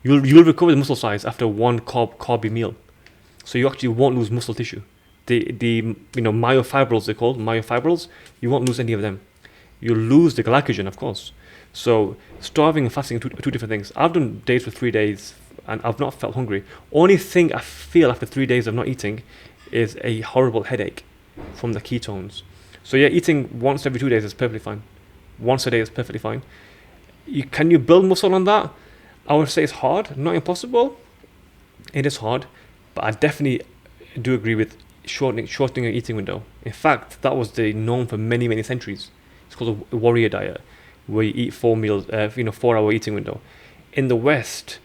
You'll recover the muscle size after one carby meal. So you actually won't lose muscle tissue. The myofibrils, they're called myofibrils. You won't lose any of them. You'll lose the glycogen, of course. So starving and fasting are two different things. I've done days for 3 days and I've not felt hungry. Only thing I feel after 3 days of not eating is a horrible headache from the ketones. So yeah, eating once every 2 days is perfectly fine. Once a day is perfectly fine. Can you build muscle on that? I would say it's hard, not impossible. It is hard, but I definitely do agree with shortening your eating window. In fact, that was the norm for many, many centuries. It's called a warrior diet, where you eat 4 meals, 4-hour eating window. In the West,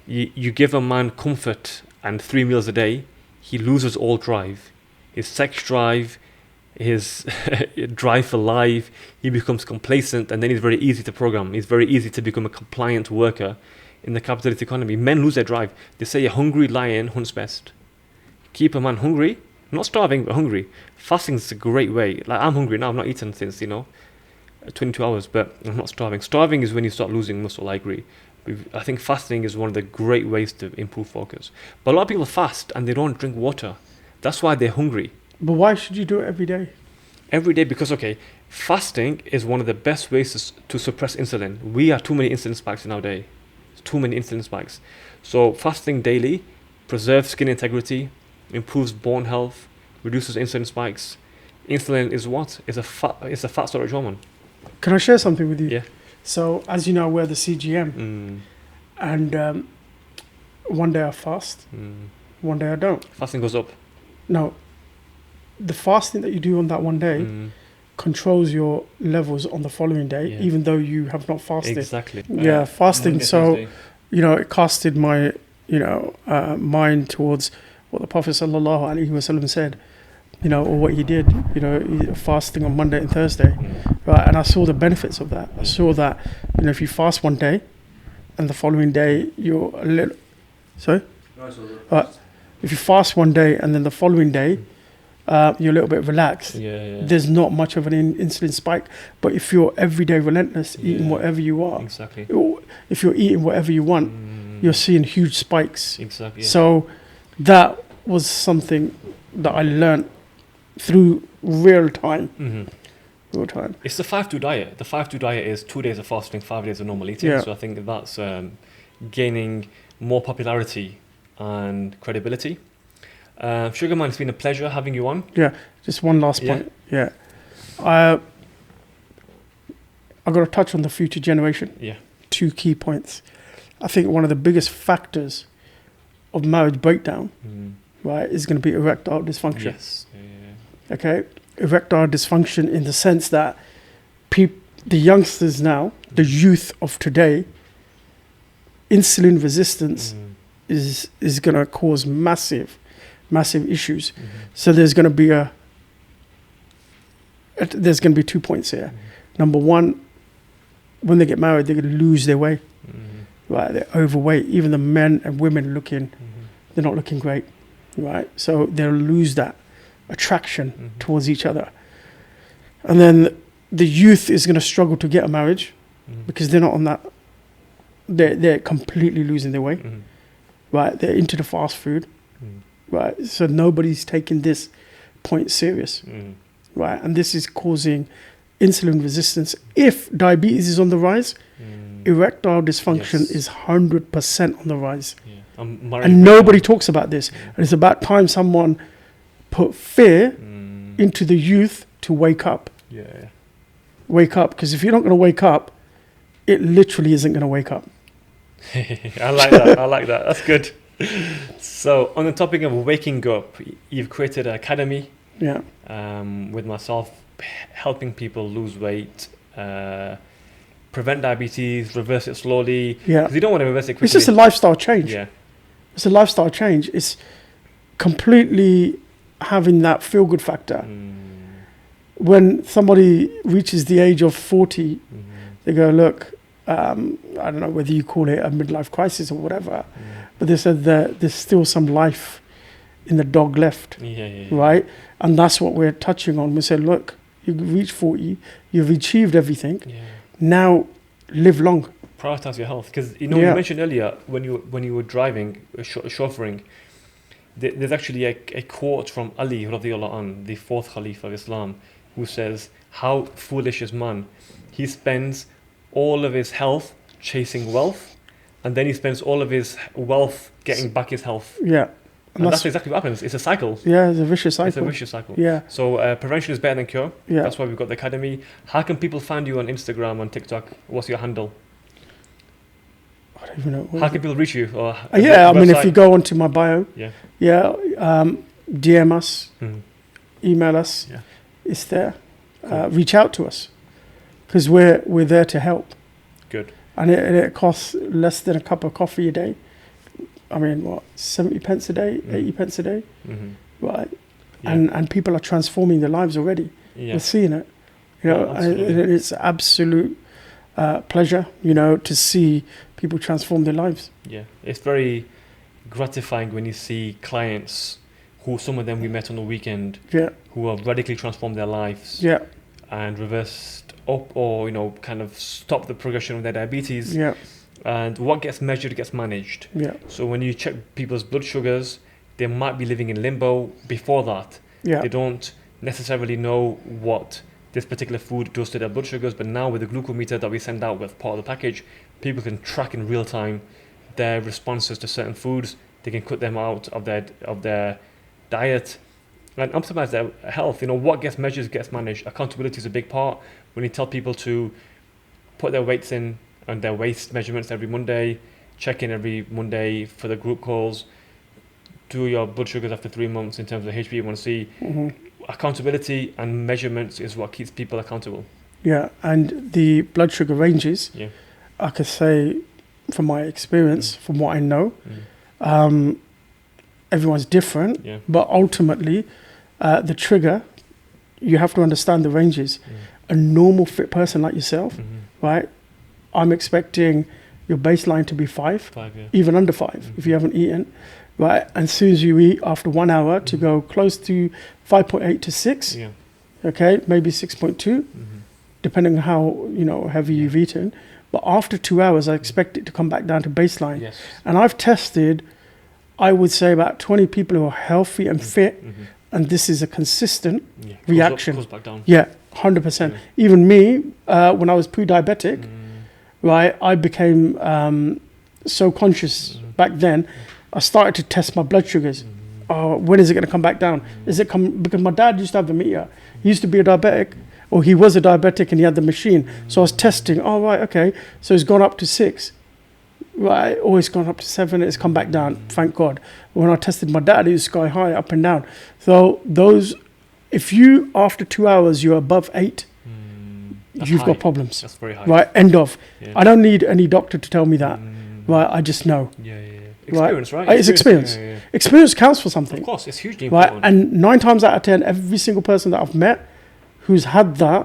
you give a man comfort and 3 meals a day, he loses all drive. His sex drive, his drive for life, he becomes complacent, and then he's very easy to program. He's very easy to become a compliant worker in the capitalist economy. Men lose their drive. They say a hungry lion hunts best. Keep a man hungry, not starving, but hungry. Fasting is a great way. Like, I'm hungry now, I've not eaten since, 22 hours, but I'm not starving. Starving is when you start losing muscle, I agree. I think fasting is one of the great ways to improve focus. But a lot of people fast and they don't drink water. That's why they're hungry. But why should you do it every day? Every day, because, fasting is one of the best ways to suppress insulin. We have too many insulin spikes in our day. Too many insulin spikes. So fasting daily preserves skin integrity, improves bone health, reduces insulin spikes. Insulin is what? It's a fat storage hormone. Can I share something with you? Yeah. So, as you know, I wear the CGM, and one day I fast, one day I don't. Fasting goes up. No, the fasting that you do on that one day controls your levels on the following day, even though you have not fasted. Exactly. Yeah, fasting. So, it casted my, mind towards what the Prophet ﷺ said, or what he did, fasting on Monday and Thursday, right? And I saw the benefits of that. I saw that, if you fast one day, and the following day you're a little, sorry, if you fast one day and then the following day you're a little bit relaxed, there's not much of an insulin spike. But if you're everyday relentless, eating whatever you are, exactly. If you're eating whatever you want, you're seeing huge spikes. Exactly. Yeah. So that was something that I learned through real time. Real time. It's the 5-2 diet. The 5-2 diet is 2 days of fasting, 5 days of normal eating. Yeah. So I think that's gaining more popularity and credibility. Sugarman, it's been a pleasure having you on. Yeah, just one last point. Yeah. I got to touch on the future generation. Yeah. 2 key points. I think one of the biggest factors of marriage breakdown, right, is going to be erectile dysfunction. Yes. Okay? Erectile dysfunction in the sense that the youngsters now, the youth of today, insulin resistance is going to cause massive issues. So there's going to be 2 points here. Number one, when they get married, they're going to lose their way. Right? They're overweight. Even the men and women they're not looking great. Right? So they'll lose that attraction towards each other. And then the youth is going to struggle to get a marriage because they're not on that. They're completely losing their way. Right? They're into the fast food. Right? So nobody's taking this point serious. Right? And this is causing insulin resistance. If diabetes is on the rise, erectile dysfunction is 100% on the rise. And nobody talks about this. And it's about time someone put fear into the youth to wake up. Wake up. Because if you're not going to wake up, it literally isn't going to wake up. I like that. I like that. That's good. So, on the topic of waking up, you've created an academy. Yeah. With myself, helping people lose weight, prevent diabetes, reverse it slowly. Yeah. Because you don't want to reverse it quickly. It's just a lifestyle change. Yeah. It's a lifestyle change. It's completely having that feel-good factor. When somebody reaches the age of 40, they go, look, I don't know whether you call it a midlife crisis or whatever, but they said that there's still some life in the dog left, right? And that's what we're touching on. We said, look, you've reached 40, you've achieved everything. Now live long. Prioritize your health. Because, you mentioned earlier, when you were driving, chauffeuring, there's actually a quote from Ali, radiallahu anh, the fourth Caliph of Islam, who says, how foolish is man? He spends all of his health chasing wealth, and then he spends all of his wealth getting back his health. Yeah. And that's exactly what happens. It's a cycle. Yeah, it's a vicious cycle. It's a vicious cycle. Yeah. So prevention is better than cure. Yeah. That's why we've got the academy. How can people find you on Instagram, on TikTok? What's your handle? I don't even know. How can people reach you? Or I mean, if you go onto my bio, DM us, email us. Yeah. It's there. Cool. Reach out to us, because we're there to help. Good. And it costs less than a cup of coffee a day. I mean, what, 70 pence a day, 80 pence a day, right? Yeah. And people are transforming their lives already. Yeah. We're seeing it. It's absolute pleasure, to see people transform their lives. Yeah, it's very gratifying when you see clients who, some of them we met on the weekend, who have radically transformed their lives and reversed up or, kind of stopped the progression of their diabetes. Yeah. And what gets measured gets managed. Yeah. So when you check people's blood sugars, they might be living in limbo before that. Yeah. They don't necessarily know what this particular food does to their blood sugars, but now with the glucometer that we send out with part of the package, people can track in real time their responses to certain foods. They can cut them out of their diet and optimize their health. What gets measured gets managed. Accountability is a big part. When you tell people to put their weights in and their waist measurements every Monday, check in every Monday for the group calls, do your blood sugars after 3 months in terms of HbA1c. Accountability and measurements is what keeps people accountable. Yeah, and the blood sugar ranges, I could say from my experience, from what I know, everyone's different, but ultimately the trigger, you have to understand the ranges. A normal fit person like yourself, right? I'm expecting your baseline to be 5, even under 5 if you haven't eaten, right? And as soon as you eat after 1 hour to go close to 5.8 to 6, okay, maybe 6.2, depending on how heavy you've eaten. But after 2 hours, I expect it to come back down to baseline. Yes. And I've tested, I would say, about 20 people who are healthy and fit, and this is a consistent reaction. Goes back down. Yeah, 100%. Even me, when I was pre-diabetic, right, I became so conscious back then. I started to test my blood sugars. When is it going to come back down? Because my dad used to have the meter. He used to be a diabetic, or he was a diabetic and he had the machine. So I was testing. Oh, right, okay. So it's gone up to 6. Right, or it's gone up to 7. It's come back down, thank God. When I tested my dad, it was sky high, up and down. So if you, after 2 hours, you're above 8, you've got problems. That's very high. Right, end of. Yeah. I don't need any doctor to tell me that. Right, I just know. Experience, right? It's experience. Experience counts for something. Of course, it's hugely important. Right, and 9 times out of 10, every single person that I've met who's had that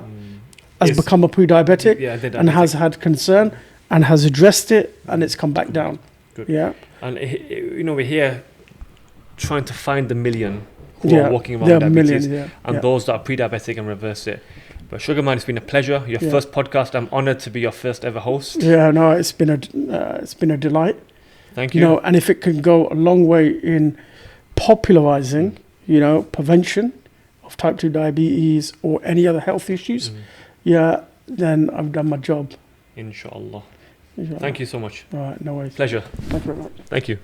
has become a pre-diabetic and has had concern and has addressed it, and it's come back down. Good. Yeah. And we're here trying to find the million who are walking around with diabetes, and those that are pre-diabetic and reverse it. But Sugarman, it's been a pleasure. Your first podcast. I'm honoured to be your first ever host. Yeah, no, it's been a delight. Thank you. And if it can go a long way in popularizing, prevention of type 2 diabetes or any other health issues, then I've done my job. Inshallah. Thank you so much. All right, no worries. Pleasure. Thank you very much. Thank you.